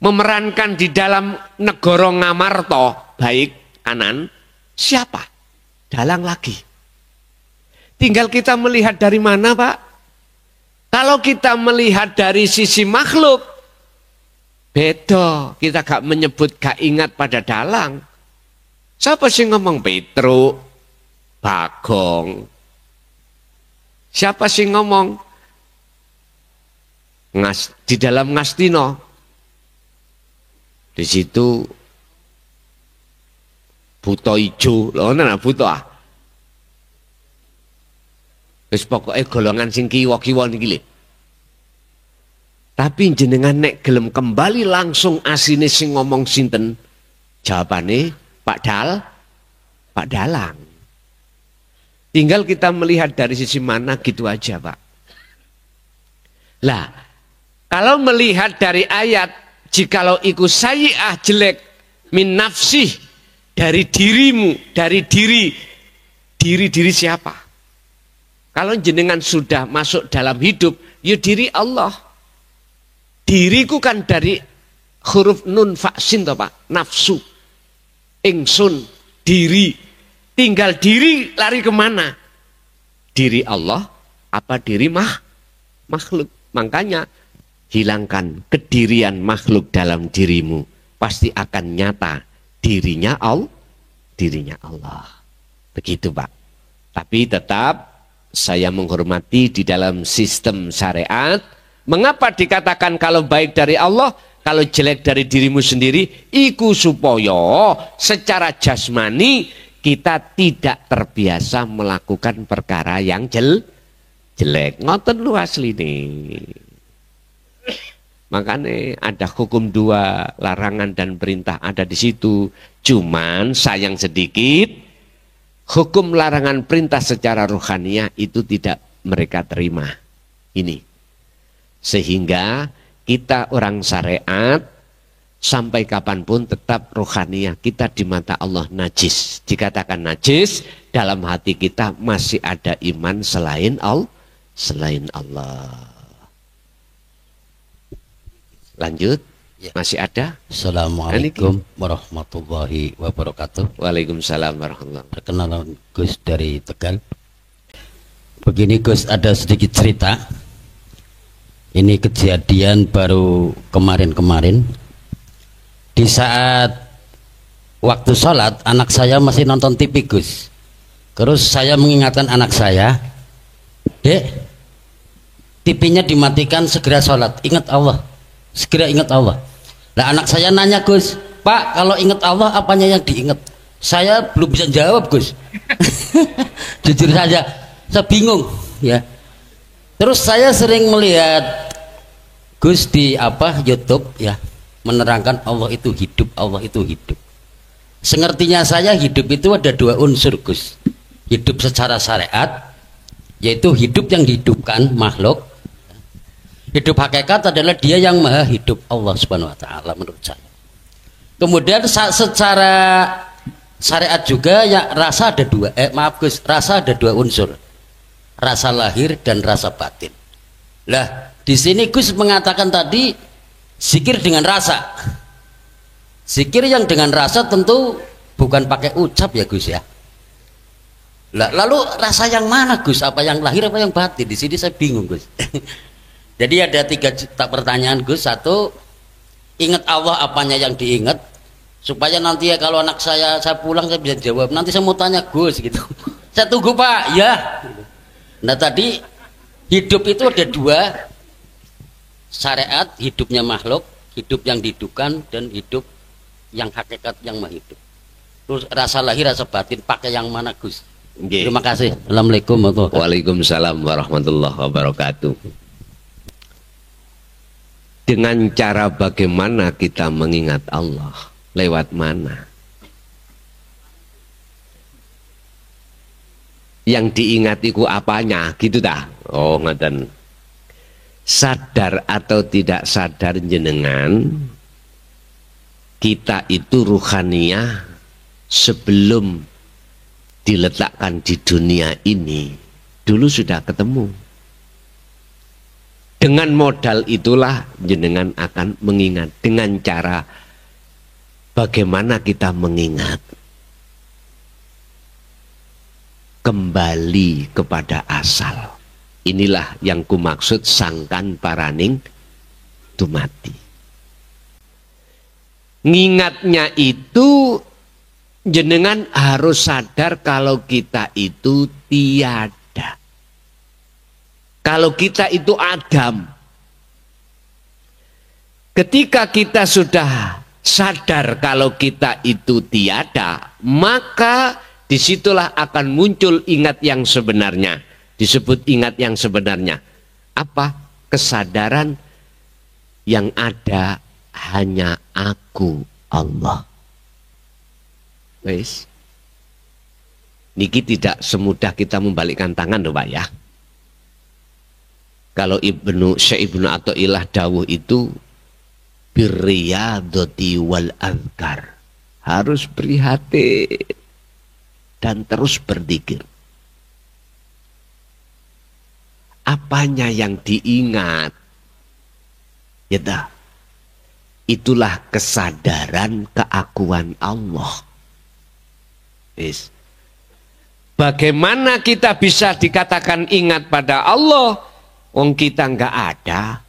memerankan di dalam Negoro Ngamarta baik kanan siapa? Dalang lagi. Tinggal kita melihat dari mana, Pak? Kalau kita melihat dari sisi makhluk, beda. Kita gak menyebut, gak ingat pada dalang. Siapa sih ngomong Petruk, Bagong? Siapa sih ngomong di dalam Ngastino? Di situ buto ijo, loh nana buto ah. Wis pokoke golongan sing kiwa-kiwa niki lho. Tapi jenengan nek gelem kembali langsung asine sing ngomong sinten? Jawabane Pak Dalang. Tinggal kita melihat dari sisi mana gitu aja, Pak. Lah, kalau melihat dari ayat, jikalau iku sayyi'ah jelek min nafsih, dari dirimu, dari diri siapa? Kalau jenengan sudah masuk dalam hidup, ya diri Allah. Diriku kan dari huruf nun faksin toh Pak, nafsu, ingsun, diri. Tinggal diri lari kemana? Diri Allah apa diri makhluk? Makanya hilangkan kedirian makhluk dalam dirimu, pasti akan nyata dirinya Allah. Begitu Pak. Tapi tetap saya menghormati di dalam sistem syariat. Mengapa dikatakan kalau baik dari Allah, kalau jelek dari dirimu sendiri? Iku supaya secara jasmani kita tidak terbiasa melakukan perkara yang jelek. Ngoten lu asli nih. Makanya ada hukum dua, larangan dan perintah ada di situ. Cuman sayang sedikit, hukum larangan perintah secara rohaniah itu tidak mereka terima. Ini. Sehingga kita orang syariat sampai kapanpun tetap rohaniah kita di mata Allah najis. Dikatakan najis, dalam hati kita masih ada iman selain Allah. Lanjut. Masih ada? Assalamualaikum warahmatullahi wabarakatuh. Waalaikumsalam warahmatullahi wabarakatuh. Perkenalan Gus dari Tegal. Begini Gus, ada sedikit cerita. Ini kejadian baru kemarin-kemarin. Di saat waktu sholat, anak saya masih nonton TV Gus. Terus saya mengingatkan anak saya, Dek, TV-nya dimatikan, segera sholat, ingat Allah. Segera ingat Allah. Nah anak saya nanya Gus, Pak kalau ingat Allah apanya yang diingat? Saya belum bisa jawab Gus. Jujur saja, saya bingung ya. Terus saya sering melihat Gus di YouTube ya, menerangkan Allah itu hidup, Allah itu hidup. Sengertinya saya hidup itu ada dua unsur Gus. Hidup secara syariat, yaitu hidup yang dihidupkan makhluk. Hidup hakikat adalah dia yang maha hidup, Allah subhanahu wa ta'ala menurut saya. Kemudian secara syariat juga ya rasa ada dua, maaf Gus, rasa ada dua unsur. Rasa lahir dan rasa batin. Lah, di sini Gus mengatakan tadi zikir dengan rasa. Zikir yang dengan rasa tentu bukan pakai ucap ya Gus ya. Lah, lalu rasa yang mana Gus? Apa yang lahir apa yang batin? Di sini saya bingung Gus. Jadi ada tiga pertanyaan Gus. Satu, ingat Allah apanya yang diingat, supaya nanti ya kalau anak saya pulang saya bisa jawab. Nanti saya mau tanya Gus gitu. Saya tunggu Pak ya. Nah tadi hidup itu ada dua, syariat hidupnya makhluk, hidup yang dihidupkan dan hidup yang hakikat yang maha hidup. Terus rasa lahir rasa batin pakai yang mana Gus? Okay. Terima kasih. Assalamualaikum warahmatullahi wabarakatuh. Waalaikumsalam warahmatullahi wabarakatuh. Dengan cara bagaimana kita mengingat Allah? Lewat mana? Yang diingat itu apanya? Gitu dah. Oh, ngaten. sadar atau tidak sadar jenengan, kita itu ruhaniyah sebelum diletakkan di dunia ini dulu sudah ketemu. Dengan modal itulah jenengan akan mengingat dengan cara bagaimana kita mengingat. Kembali kepada asal. Inilah yang kumaksud sangkan paraning dumati. Ngingatnya itu jenengan harus sadar kalau kita itu tiada. Kalau kita itu Adam. Ketika kita sudah sadar kalau kita itu tiada, maka disitulah akan muncul ingat yang sebenarnya. Disebut ingat yang sebenarnya. Apa? Kesadaran yang ada hanya aku, Allah. Wes. Niki tidak semudah kita membalikkan tangan loh Pak ya. Kalau Syekh Ibnu Athaillah dawuh itu birriyadati wal azkar. Harus prihatin dan terus berzikir. Apanya yang diingat? Ya, itulah kesadaran keakuan Allah. Yes. Bagaimana kita bisa dikatakan ingat pada Allah? Wong kita nggak ada.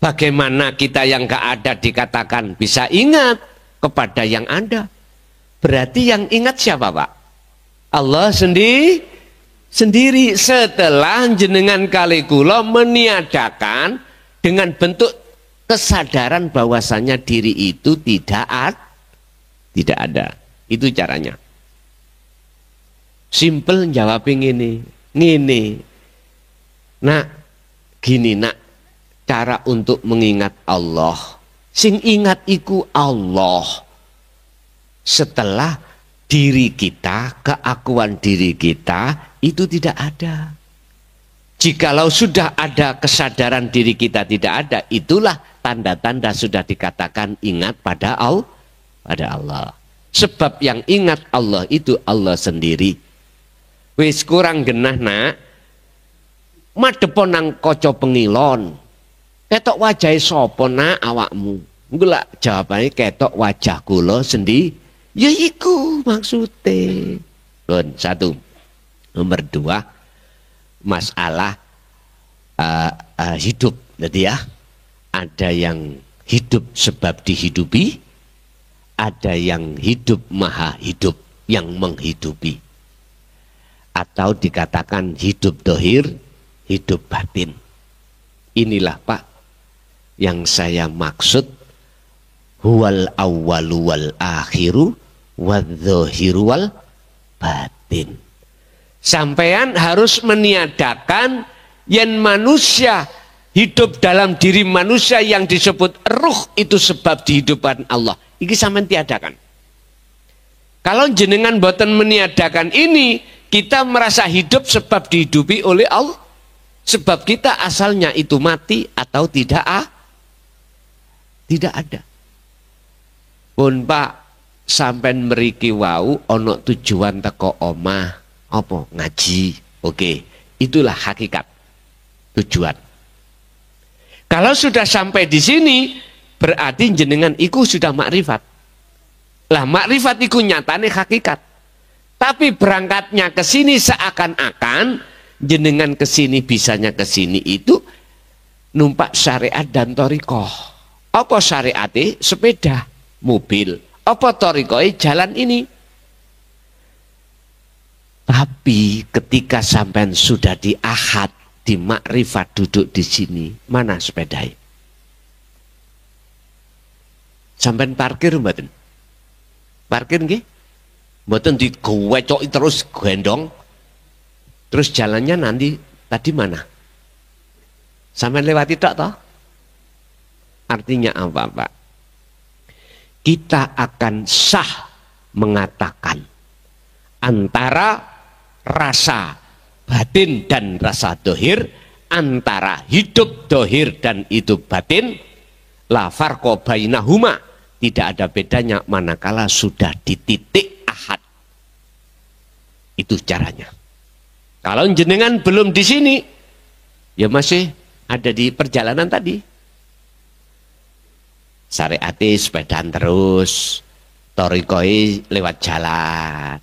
Bagaimana kita yang nggak ada dikatakan bisa ingat kepada yang ada? Berarti yang ingat siapa Pak? Allah sendiri setelah jenengan kali kula meniadakan dengan bentuk kesadaran bahwasanya diri itu tidak ada. Itu caranya. Simple jawabin ngene. Nah, gini nak, cara untuk mengingat Allah. Sing ingat iku Allah. Setelah diri kita, keakuan diri kita itu tidak ada. Jikalau sudah ada kesadaran diri kita tidak ada, itulah tanda-tanda sudah dikatakan ingat pada Allah. Sebab yang ingat Allah itu Allah sendiri. Wis kurang genah nak, madepon nang kaca pengilon. Ketok wajahe sapa nak awakmu? Engko jawabane ketok wajah kula sendiri. Ya iku maksudnya. Satu. Nomor dua, masalah hidup. Jadi ya, ada yang hidup sebab dihidupi, ada yang hidup maha hidup yang menghidupi. Atau dikatakan hidup dohir, hidup batin. Inilah Pak yang saya maksud. Huwal awwalu wal akhiru wadzohiru wal batin. Sampean harus meniadakan yang manusia hidup dalam diri manusia yang disebut ruh itu sebab dihidupan Allah. Iki sampean tiadakan. Kalau jenengan boten meniadakan ini, kita merasa hidup sebab dihidupi oleh Allah. Sebab kita asalnya itu mati atau tidak ada. Pun Pak, sampean mriki wau ana tujuan teko omah apa ngaji. Oke, itulah hakikat tujuan. Kalau sudah sampai di sini berarti jenengan iku sudah makrifat. Lah makrifat iku nyatane hakikat. Tapi berangkatnya ke sini seakan-akan jenengan ke sini bisanya ke sini itu numpak syariat dan thariqah. Apa syariate? Sepeda, mobil. Apa thariqahe? Jalan ini. Tapi ketika sampean sudah di ahad, di makrifat duduk di sini, mana sepedai? Sampean parkir mboten? Parkir nggih? Mboten digowecoki terus gendong. Terus jalannya nanti tadi mana? Sampean lewati tok toh? Artinya apa, Pak? Kita akan sah mengatakan antara rasa batin dan rasa dohir antara hidup dohir dan hidup batin, la farqa bainahuma, tidak ada bedanya manakala sudah di titik ahad. Itu caranya. Kalau jenengan belum di sini, ya masih ada di perjalanan tadi. Syariati sepedaan terus, torikoi lewat jalan.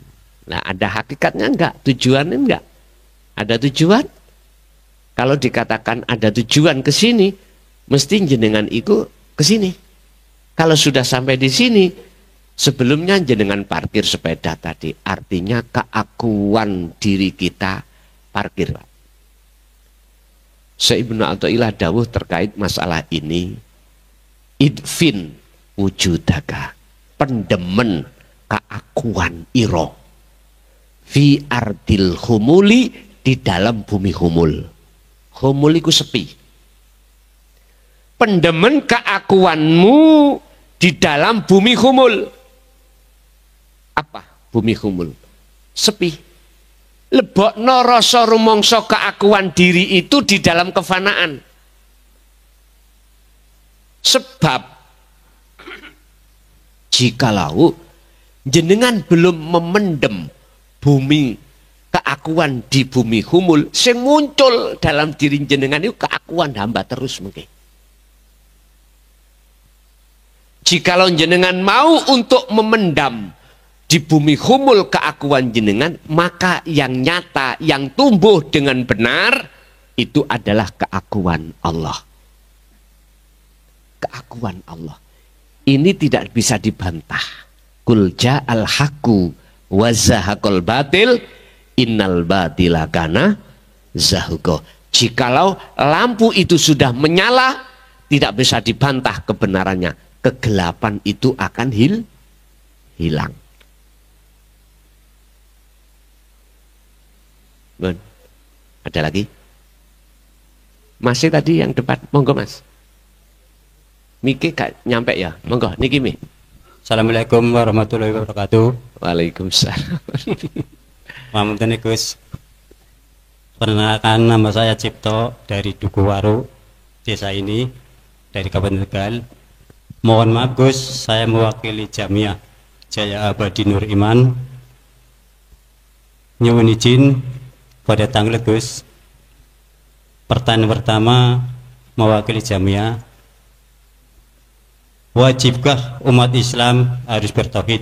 Nah, ada hakikatnya enggak? Tujuannya enggak? Ada tujuan? Kalau dikatakan ada tujuan ke sini, mesti jenengan itu ke sini. Kalau sudah sampai di sini, sebelumnya jenengan parkir sepeda tadi, artinya keakuan diri kita parkir. Ibnu Athaillah dawuh terkait masalah ini, idfin wujudaka, pendemen keakuan iro fi ardil humuli, di dalam bumi humul. Humul itu sepi. Pendemen keakuanmu di dalam bumi humul. Apa bumi humul? Sepi. Lebokno rasa rumangsa keakuan diri itu di dalam kefanaan. Sebab jikalau jenengan belum memendem bumi, keakuan di bumi humul, sing muncul dalam diri jenengan itu keakuan hamba terus mungkin. Jikalau jenengan mau untuk memendam di bumi humul keakuan jenengan, maka yang nyata, yang tumbuh dengan benar, itu adalah keakuan Allah. Keakuan Allah. Ini tidak bisa dibantah. Kul ja'al haqqu wa zahaqal batil, innal batila kana zahuqa. Jikalau lampu itu sudah menyala, tidak bisa dibantah kebenarannya. Kegelapan itu akan hilang. Bon. Ada lagi? Masih tadi yang depan, monggo Mas. Miki gak nyampe ya, monggo niki Mi. Assalamualaikum warahmatullahi wabarakatuh. Waalaikumsalam. Mamunten Gus. Perkenalkan, nama saya Cipto dari Dukuwaru, desa ini, dari Kabupaten Tegal. Mohon maaf Gus, saya mewakili Jamiah Jaya Abadi Nur Iman. Nyuwun izin pada tanggal Gus. Pertanyaan pertama mewakili Jamiah. Wajibkah umat Islam harus bertauhid?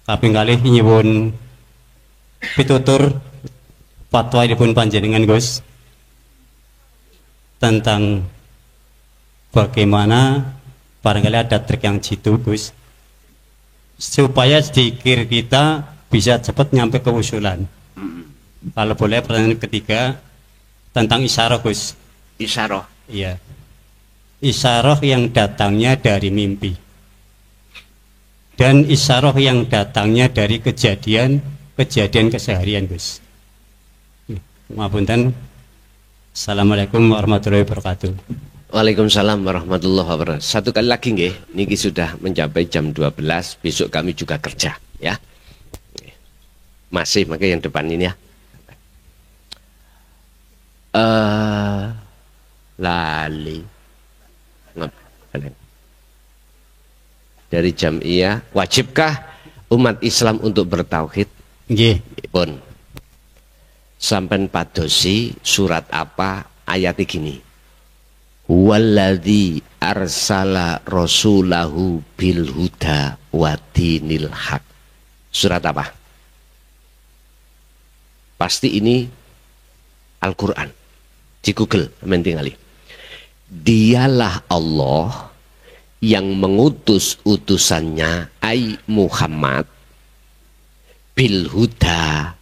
Kaping kalih nyuwun pitutur fatwa dipun panjenengan Gus tentang bagaimana, barangkali ada trik yang jitu Gus, supaya sedikit kita bisa cepat nyampe ke usulan. Kalau boleh pertanyaan ketiga tentang isyarah Gus. Isyarah. Iya. Isyarah yang datangnya dari mimpi dan isyarah yang datangnya dari kejadian keseharian Gus. Maafkan. Assalamualaikum warahmatullahi wabarakatuh. Waalaikumsalam warahmatullahi wabarakatuh. Satu kali lagi nggih, niki sudah mencapai jam 12, besok kami juga kerja ya. Masih pakai yang depan ini ya. Lali. Dari Jamiah, wajibkah umat Islam untuk bertauhid? Nggih. Pun. Sampai padosi surat apa ayat gini. Walladzi arsala rasulahu bil huda wa dinil haq. Surat apa? Pasti ini Al-Qur'an. Di Google mentingali. Dialah Allah yang mengutus utusannya ai Muhammad bil huda,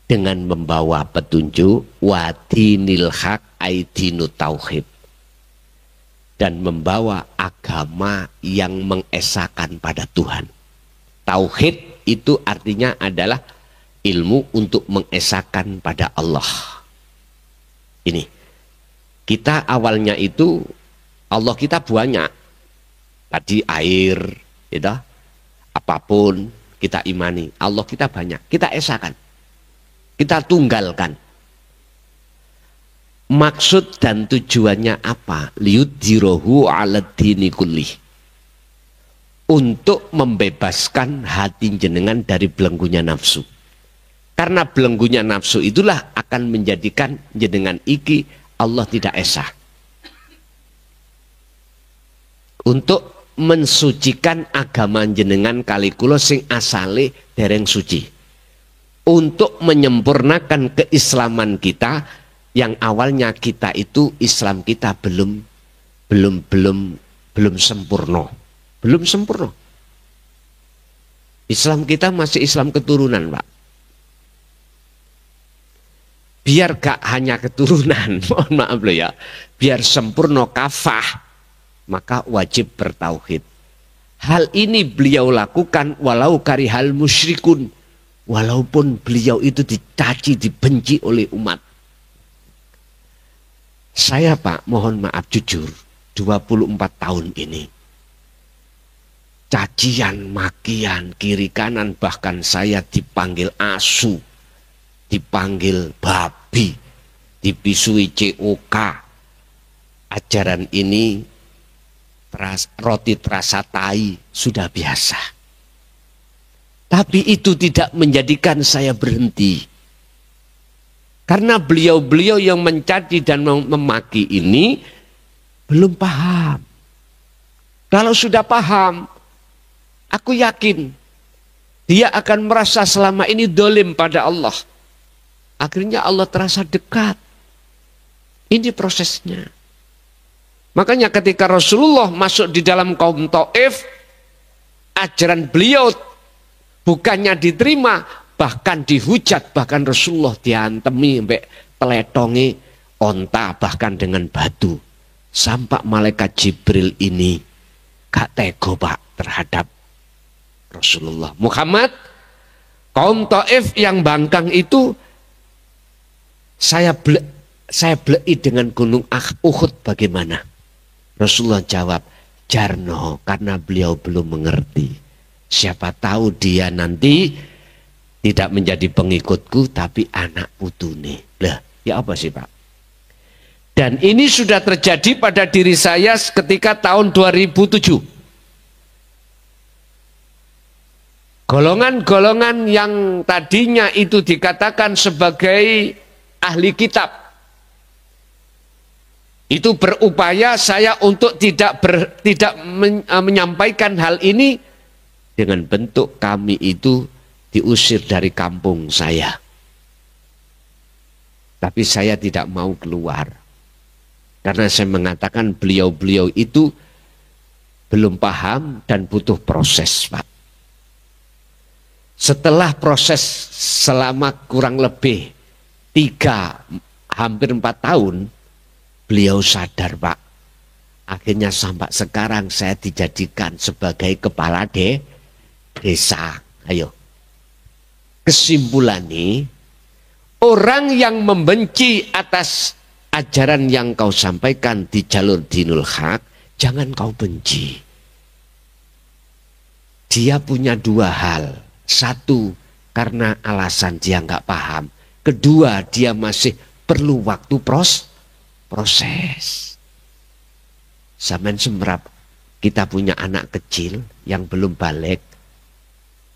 dengan membawa petunjuk, wa dinil haq ai dinu tauhid, dan membawa agama yang mengesahkan pada Tuhan. Tauhid itu artinya adalah ilmu untuk mengesahkan pada Allah. Ini kita awalnya itu Allah kita banyak, tadi air, gitu, apapun kita imani, Allah kita banyak, kita esahkan, kita tunggalkan. Maksud dan tujuannya apa? Liyudhirahu 'ala dini kullih. Untuk membebaskan hati jenengan dari belenggunya nafsu. Karena belenggunya nafsu itulah akan menjadikan jenengan iki Allah tidak esa. Untuk mensucikan agama jenengan kali kula sing asale dereng suci. Untuk menyempurnakan keislaman kita yang awalnya kita itu Islam kita belum sempurna. Belum sempurna. Islam kita masih Islam keturunan, Pak. Biar gak hanya keturunan, mohon maaf loh ya. Biar sempurna kafah, maka wajib bertauhid. Hal ini beliau lakukan walau karihal musyrikun. Walaupun beliau itu dicaci, dibenci oleh umat. Saya Pak, mohon maaf jujur, 24 tahun ini. Cacian, makian, kiri kanan, bahkan saya dipanggil asu, dipanggil babi, dipisui COK. Ajaran ini roti terasa tai sudah biasa. Tapi itu tidak menjadikan saya berhenti. Karena beliau-beliau yang mencaci dan memaki ini belum paham. Kalau sudah paham, aku yakin dia akan merasa selama ini dolim pada Allah. Akhirnya Allah terasa dekat. Ini prosesnya. Makanya ketika Rasulullah masuk di dalam kaum Taif, ajaran beliau bukannya diterima, bahkan dihujat, bahkan Rasulullah diantemi sampai teletongi onta, bahkan dengan batu. Sampai malaikat Jibril ini gak tego Pak terhadap Rasulullah Muhammad. Kaum Taif yang bangkang itu saya blei dengan gunung Uhud bagaimana? Rasulullah jawab, jarno, karena beliau belum mengerti. Siapa tahu dia nanti tidak menjadi pengikutku tapi anak putune. Lah, ya apa sih Pak? Dan ini sudah terjadi pada diri saya ketika tahun 2007. Golongan-golongan yang tadinya itu dikatakan sebagai ahli kitab, itu berupaya saya untuk tidak menyampaikan hal ini dengan bentuk kami itu diusir dari kampung saya. Tapi saya tidak mau keluar. Karena saya mengatakan beliau-beliau itu belum paham dan butuh proses, Pak. Setelah proses selama kurang lebih 3 hampir 4 tahun, beliau sadar, Pak. Akhirnya sampai sekarang saya dijadikan sebagai kepala desa. Ayo. Kesimpulannya, orang yang membenci atas ajaran yang kau sampaikan di jalur dinul haq, jangan kau benci. Dia punya 2 hal. 1, karena alasan dia nggak paham. 2, dia masih perlu waktu proses. Zaman semerap, kita punya anak kecil yang belum balik.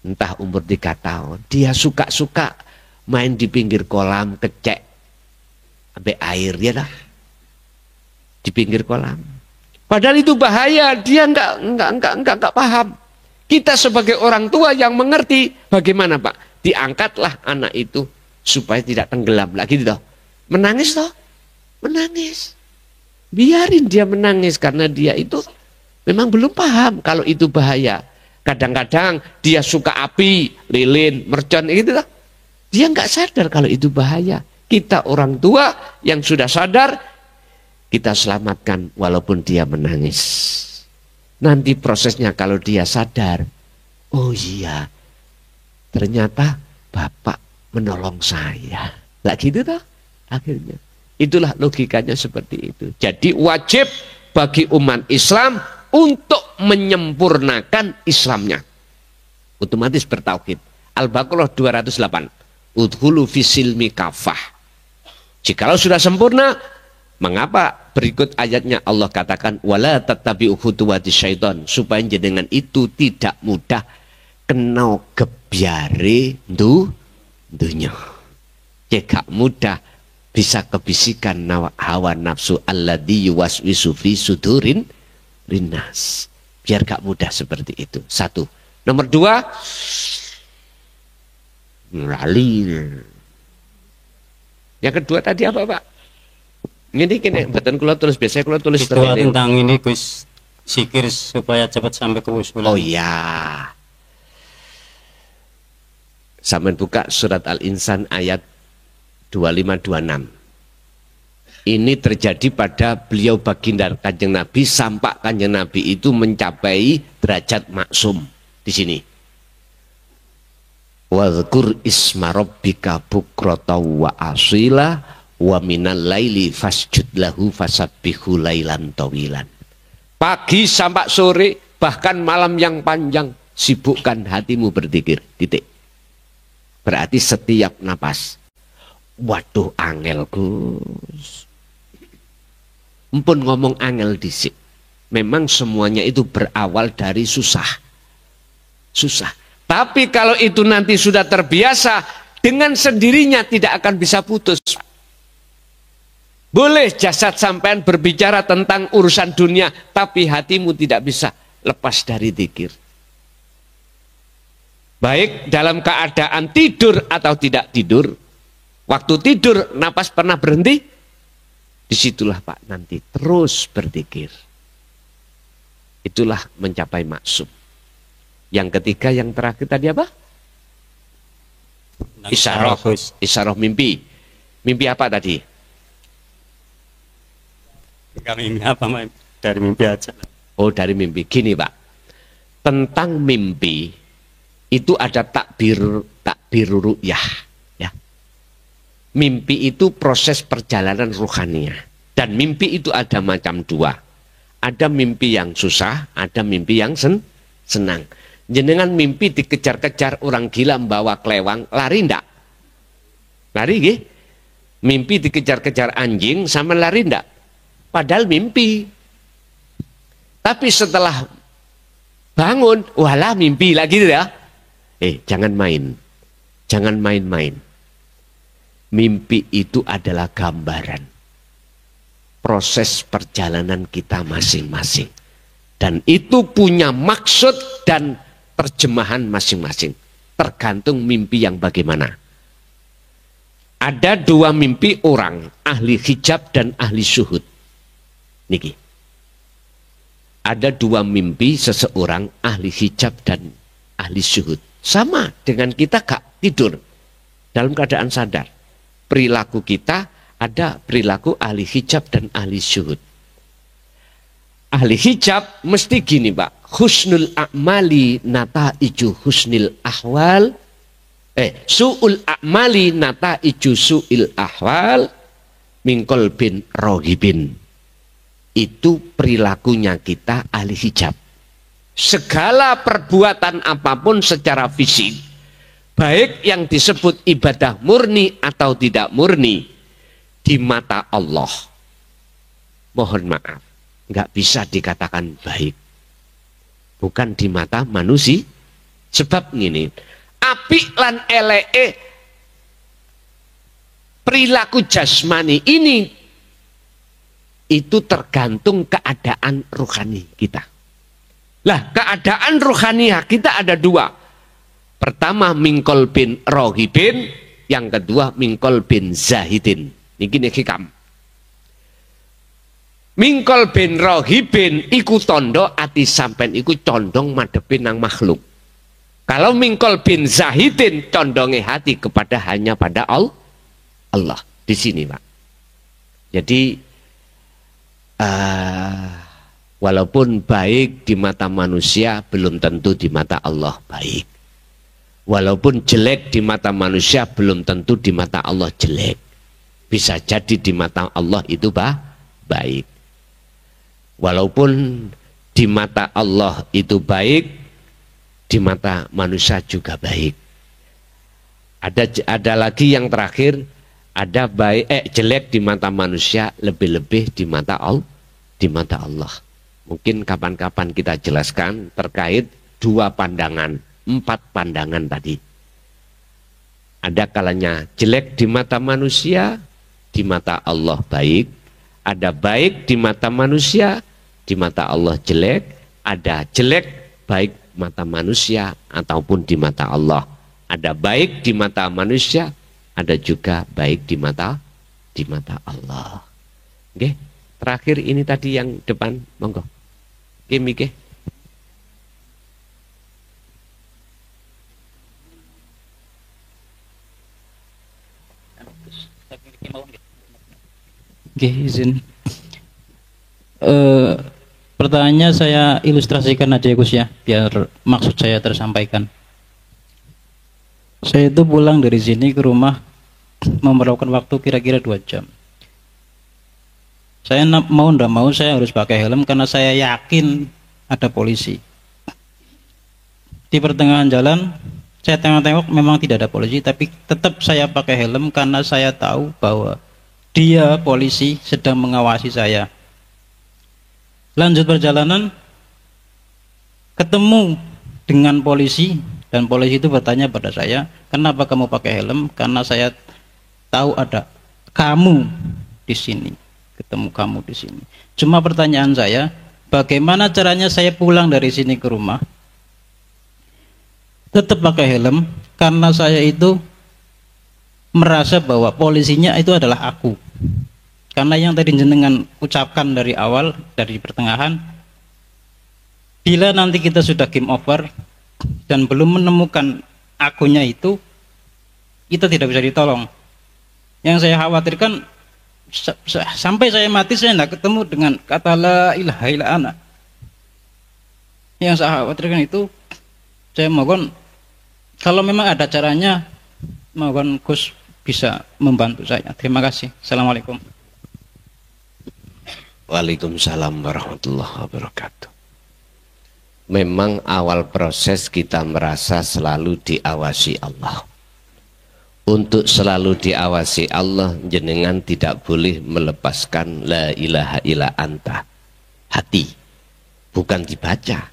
Entah umur 3 tahun, dia suka-suka main di pinggir kolam, kecek sampai air, ya dah, di pinggir kolam. Padahal itu bahaya, dia enggak paham. Kita sebagai orang tua yang mengerti, bagaimana Pak? Diangkatlah anak itu supaya tidak tenggelam lagi, gitu. Menangis toh, menangis. Biarin dia menangis karena dia itu memang belum paham kalau itu bahaya. Kadang-kadang dia suka api, lilin, mercon, gitu lah. Dia nggak sadar kalau itu bahaya. Kita orang tua yang sudah sadar, kita selamatkan walaupun dia menangis. Nanti prosesnya kalau dia sadar, oh iya, ternyata Bapak menolong saya. Lah gitu toh akhirnya. Itulah logikanya seperti itu. Jadi wajib bagi umat Islam untuk menyempurnakan Islamnya. Otomatis bertauhid. Al-Baqarah 208. Udhulu fisilmi kafah. Jikalau sudah sempurna, Mengapa berikut ayatnya Allah katakan wala tattabi'u khutuwati syaitan, supaya jenengan itu tidak mudah kena gebyare dunya. Ya gak mudah bisa kebisikan hawa nafsu alladzi yuwaswisu fi sudurin rinnas. Biar gak mudah seperti itu. Satu. Nomor dua, lali. Yang kedua tadi apa, Pak? Ini kini betul kula tulis, biasanya kula tulis tentang ini Gus, zikir supaya cepat sampai ke usulan. Oh iya. Sampai buka surat Al-Insan ayat 25-26. Ini terjadi pada beliau baginda Kanjeng Nabi sampai Kanjeng Nabi itu mencapai derajat maksum di sini. Wadhkur isma rabbika bukrata wa asila wa minal laili fasjud lahu fasabbihu lailan tawilan. Pagi sampai sore, bahkan malam yang panjang, sibukkan hatimu berzikir. Titik. Berarti setiap napas. Waduh, angel Gus. Empun ngomong angel disik. Memang semuanya itu berawal dari susah. Susah. Tapi kalau itu nanti sudah terbiasa, dengan sendirinya tidak akan bisa putus. Boleh jasad sampean berbicara tentang urusan dunia, tapi hatimu tidak bisa lepas dari zikir. Baik dalam keadaan tidur atau tidak tidur. Waktu tidur, napas pernah berhenti? Disitulah Pak nanti terus berzikir. Itulah mencapai maksud. Yang ketiga, yang terakhir tadi apa? Isyarah. Isyarah mimpi. Mimpi apa tadi? Kami mimpi apa? Dari mimpi aja. Oh, dari mimpi. Gini Pak, tentang mimpi itu ada takbir ru'yah. Ya. Mimpi itu proses perjalanan ruhaniah. Dan mimpi itu ada macam dua. Ada mimpi yang susah, ada mimpi yang senang. Jenengan mimpi dikejar-kejar orang gila membawa kelewang, lari ndak? Lari nggih? Mimpi dikejar-kejar anjing sama lari ndak? Padahal mimpi. Tapi setelah bangun, walah mimpi lagi ya. Jangan main. Jangan main-main. Mimpi itu adalah gambaran proses perjalanan kita masing-masing. Dan itu punya maksud dan terjemahan masing-masing. Tergantung mimpi yang bagaimana. Ada dua mimpi orang, ahli hijab dan ahli syuhud. Niki. Ada dua mimpi seseorang, ahli hijab dan ahli syuhud. Sama dengan kita gak tidur dalam keadaan sadar. Perilaku kita ada perilaku ahli hijab dan ahli syuhud. Ahli hijab mesti gini Pak, husnul a'mali nata'iju husnil ahwal, su'ul a'mali nata'iju su'il ahwal mingkol bin rohibin. Itu perilakunya kita ahli hijab. Segala perbuatan apapun secara fisik, baik yang disebut ibadah murni atau tidak murni, di mata Allah, mohon maaf, nggak bisa dikatakan baik. Bukan di mata manusia. Sebab gini, apik lan eleke perilaku jasmani ini itu tergantung keadaan rohani kita. Lah, keadaan rohani kita ada dua. Pertama mingkol bin rohibin, yang kedua mingkol bin zahidin. Ini hikam. Mingkol bin rohibin iku tondo ati sampen iku condong madepin nang makhluk. Kalau mingkol bin zahidin condonge hati kepada hanya pada Allah. Di sini Pak. Jadi walaupun baik di mata manusia, belum tentu di mata Allah baik. Walaupun jelek di mata manusia, belum tentu di mata Allah jelek. Bisa jadi di mata Allah itu baik. Walaupun di mata Allah itu baik, di mata manusia juga baik. Ada lagi yang terakhir, Ada baik jelek di mata manusia, lebih-lebih di mata Allah. Mungkin kapan-kapan kita jelaskan terkait 2 pandangan, 4 pandangan tadi. Ada kalanya jelek di mata manusia, di mata Allah baik. Ada baik di mata manusia, di mata Allah jelek. Ada jelek baik mata manusia ataupun di mata Allah. Ada baik di mata manusia, ada juga baik di mata Allah. Oke, terakhir ini tadi yang depan, monggo. Oke, Mike. Oke, izin. Pertanyaannya saya ilustrasikan aja ya Gus ya, biar maksud saya tersampaikan. Saya itu pulang dari sini ke rumah memerlukan waktu kira-kira 2 jam. Saya mau ndak mau saya harus pakai helm karena saya yakin ada polisi. Di pertengahan jalan saya tengok-tengok memang tidak ada polisi, tapi tetap saya pakai helm karena saya tahu bahwa dia polisi sedang mengawasi saya. Lanjut perjalanan, ketemu dengan polisi dan polisi itu bertanya pada saya, kenapa kamu pakai helm? Karena saya tahu ada kamu di sini, ketemu kamu di sini. Cuma pertanyaan saya, bagaimana caranya saya pulang dari sini ke rumah? Tetap pakai helm karena saya itu merasa bahwa polisinya itu adalah aku. Karena yang tadi jenengan ucapkan dari awal, dari pertengahan, bila nanti kita sudah game over dan belum menemukan akunya itu, kita tidak bisa ditolong. Yang saya khawatirkan sampai saya mati saya tidak ketemu dengan kata la ilaha illa ana. Yang saya khawatirkan itu, saya mohon kalau memang ada caranya, mohon Gus bisa membantu saya. Terima kasih. Assalamualaikum. Waalaikumsalam warahmatullahi wabarakatuh. Memang awal proses kita merasa selalu diawasi Allah. Untuk selalu diawasi Allah, jenengan tidak boleh melepaskan la ilaha illa anta. Hati, bukan dibaca,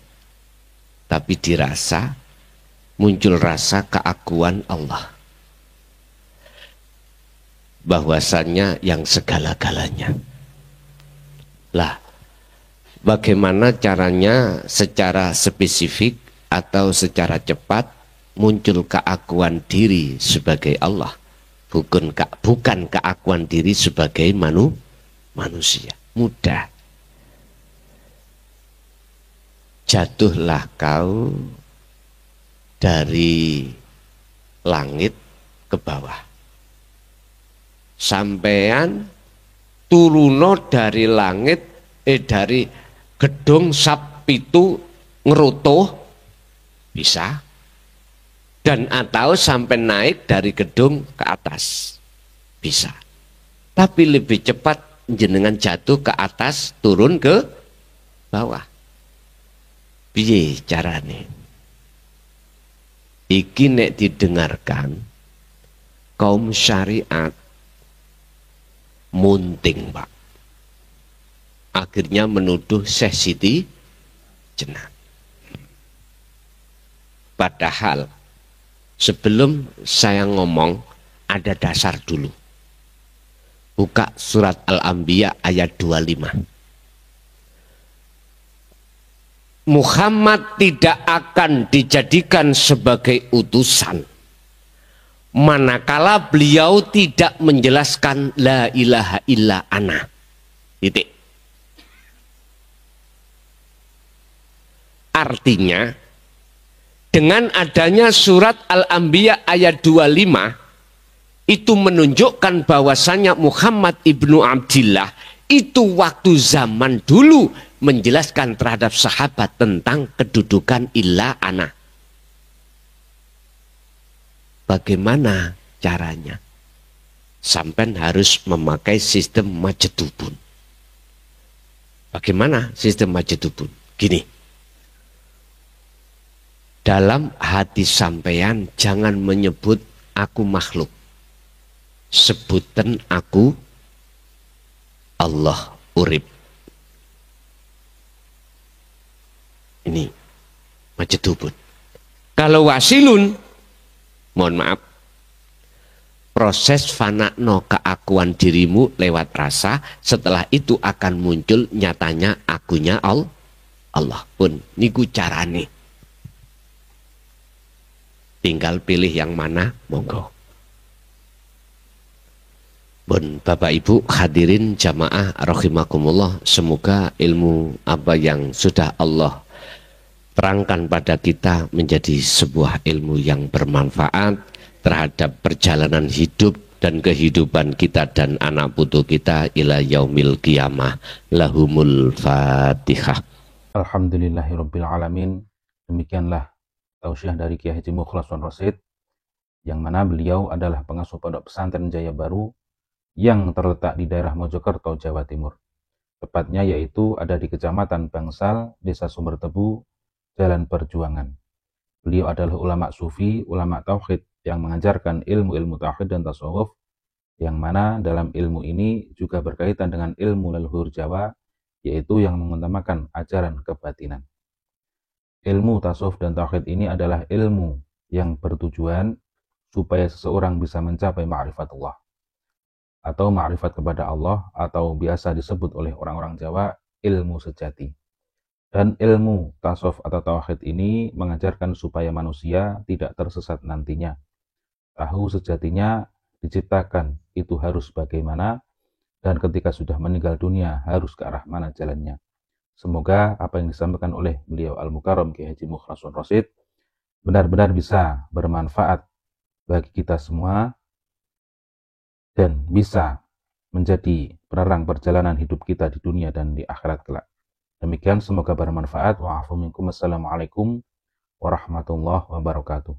tapi dirasa, muncul rasa keakuan Allah. Bahwasannya yang segala-galanya. Lah, bagaimana caranya secara spesifik atau secara cepat muncul keakuan diri sebagai Allah, bukan keakuan diri sebagai manusia? Mudah. Jatuhlah kau dari langit ke bawah. Sampean turuno dari langit, dari gedung sab itu ngerutuh bisa, dan atau sampai naik dari gedung ke atas bisa, tapi lebih cepat jenengan jatuh ke atas turun ke bawah. Piye carane? Iki nek didengarkan kaum syariat munting, Pak. Akhirnya menuduh Syekh Siti Jenar. Padahal sebelum saya ngomong ada dasar dulu. Buka surat Al-Anbiya ayat 25. Muhammad tidak akan dijadikan sebagai utusan manakala beliau tidak menjelaskan la ilaha illa ana. Titik. Artinya dengan adanya surat Al-Anbiya ayat 25 itu menunjukkan bahwasanya Muhammad ibnu Abdillah itu waktu zaman dulu menjelaskan terhadap sahabat tentang kedudukan illa ana. Bagaimana caranya? Sampai harus memakai sistem majedubun. Bagaimana sistem majedubun? Gini. Dalam hati sampean jangan menyebut aku makhluk. sebutan aku Allah urip. Ini majedubun. Kalau wasilun, mohon maaf, proses fanakno keakuan dirimu lewat rasa, setelah itu akan muncul nyatanya akunya Allah pun. Niku carane. Tinggal pilih yang mana, monggo. Bon, Bapak Ibu hadirin jamaah rahimakumullah, semoga ilmu apa yang sudah Allah terangkan pada kita menjadi sebuah ilmu yang bermanfaat terhadap perjalanan hidup dan kehidupan kita dan anak putu kita ila yaumil qiyamah. Lahumul Fatihah. Alhamdulillahirabbil alamin. Demikianlah tausiah dari Kiai Haji Mukhlason Rosid, yang mana beliau adalah pengasuh Pondok Pesantren Jaya Baru yang terletak di daerah Mojokerto, Jawa Timur. Tepatnya yaitu ada di Kecamatan Bangsal, Desa Sumbertebu, Jalan Perjuangan. Beliau adalah ulama sufi, ulama tauhid yang mengajarkan ilmu-ilmu tauhid dan tasawuf, yang mana dalam ilmu ini juga berkaitan dengan ilmu leluhur Jawa, yaitu yang mengutamakan ajaran kebatinan. Ilmu tasawuf dan tauhid ini adalah ilmu yang bertujuan supaya seseorang bisa mencapai ma'rifatullah, atau ma'rifat kepada Allah, atau biasa disebut oleh orang-orang Jawa ilmu sejati. Dan ilmu tasawuf atau tauhid ini mengajarkan supaya manusia tidak tersesat nantinya. Tahu sejatinya diciptakan itu harus bagaimana, dan ketika sudah meninggal dunia harus ke arah mana jalannya. Semoga apa yang disampaikan oleh beliau Al-Mukarram Kiai Haji Mukhlason Rosid benar-benar bisa bermanfaat bagi kita semua dan bisa menjadi penerang perjalanan hidup kita di dunia dan di akhirat kelak. Demikian, semoga bermanfaat. Wa'afu minkum. Assalamualaikum warahmatullahi wabarakatuh.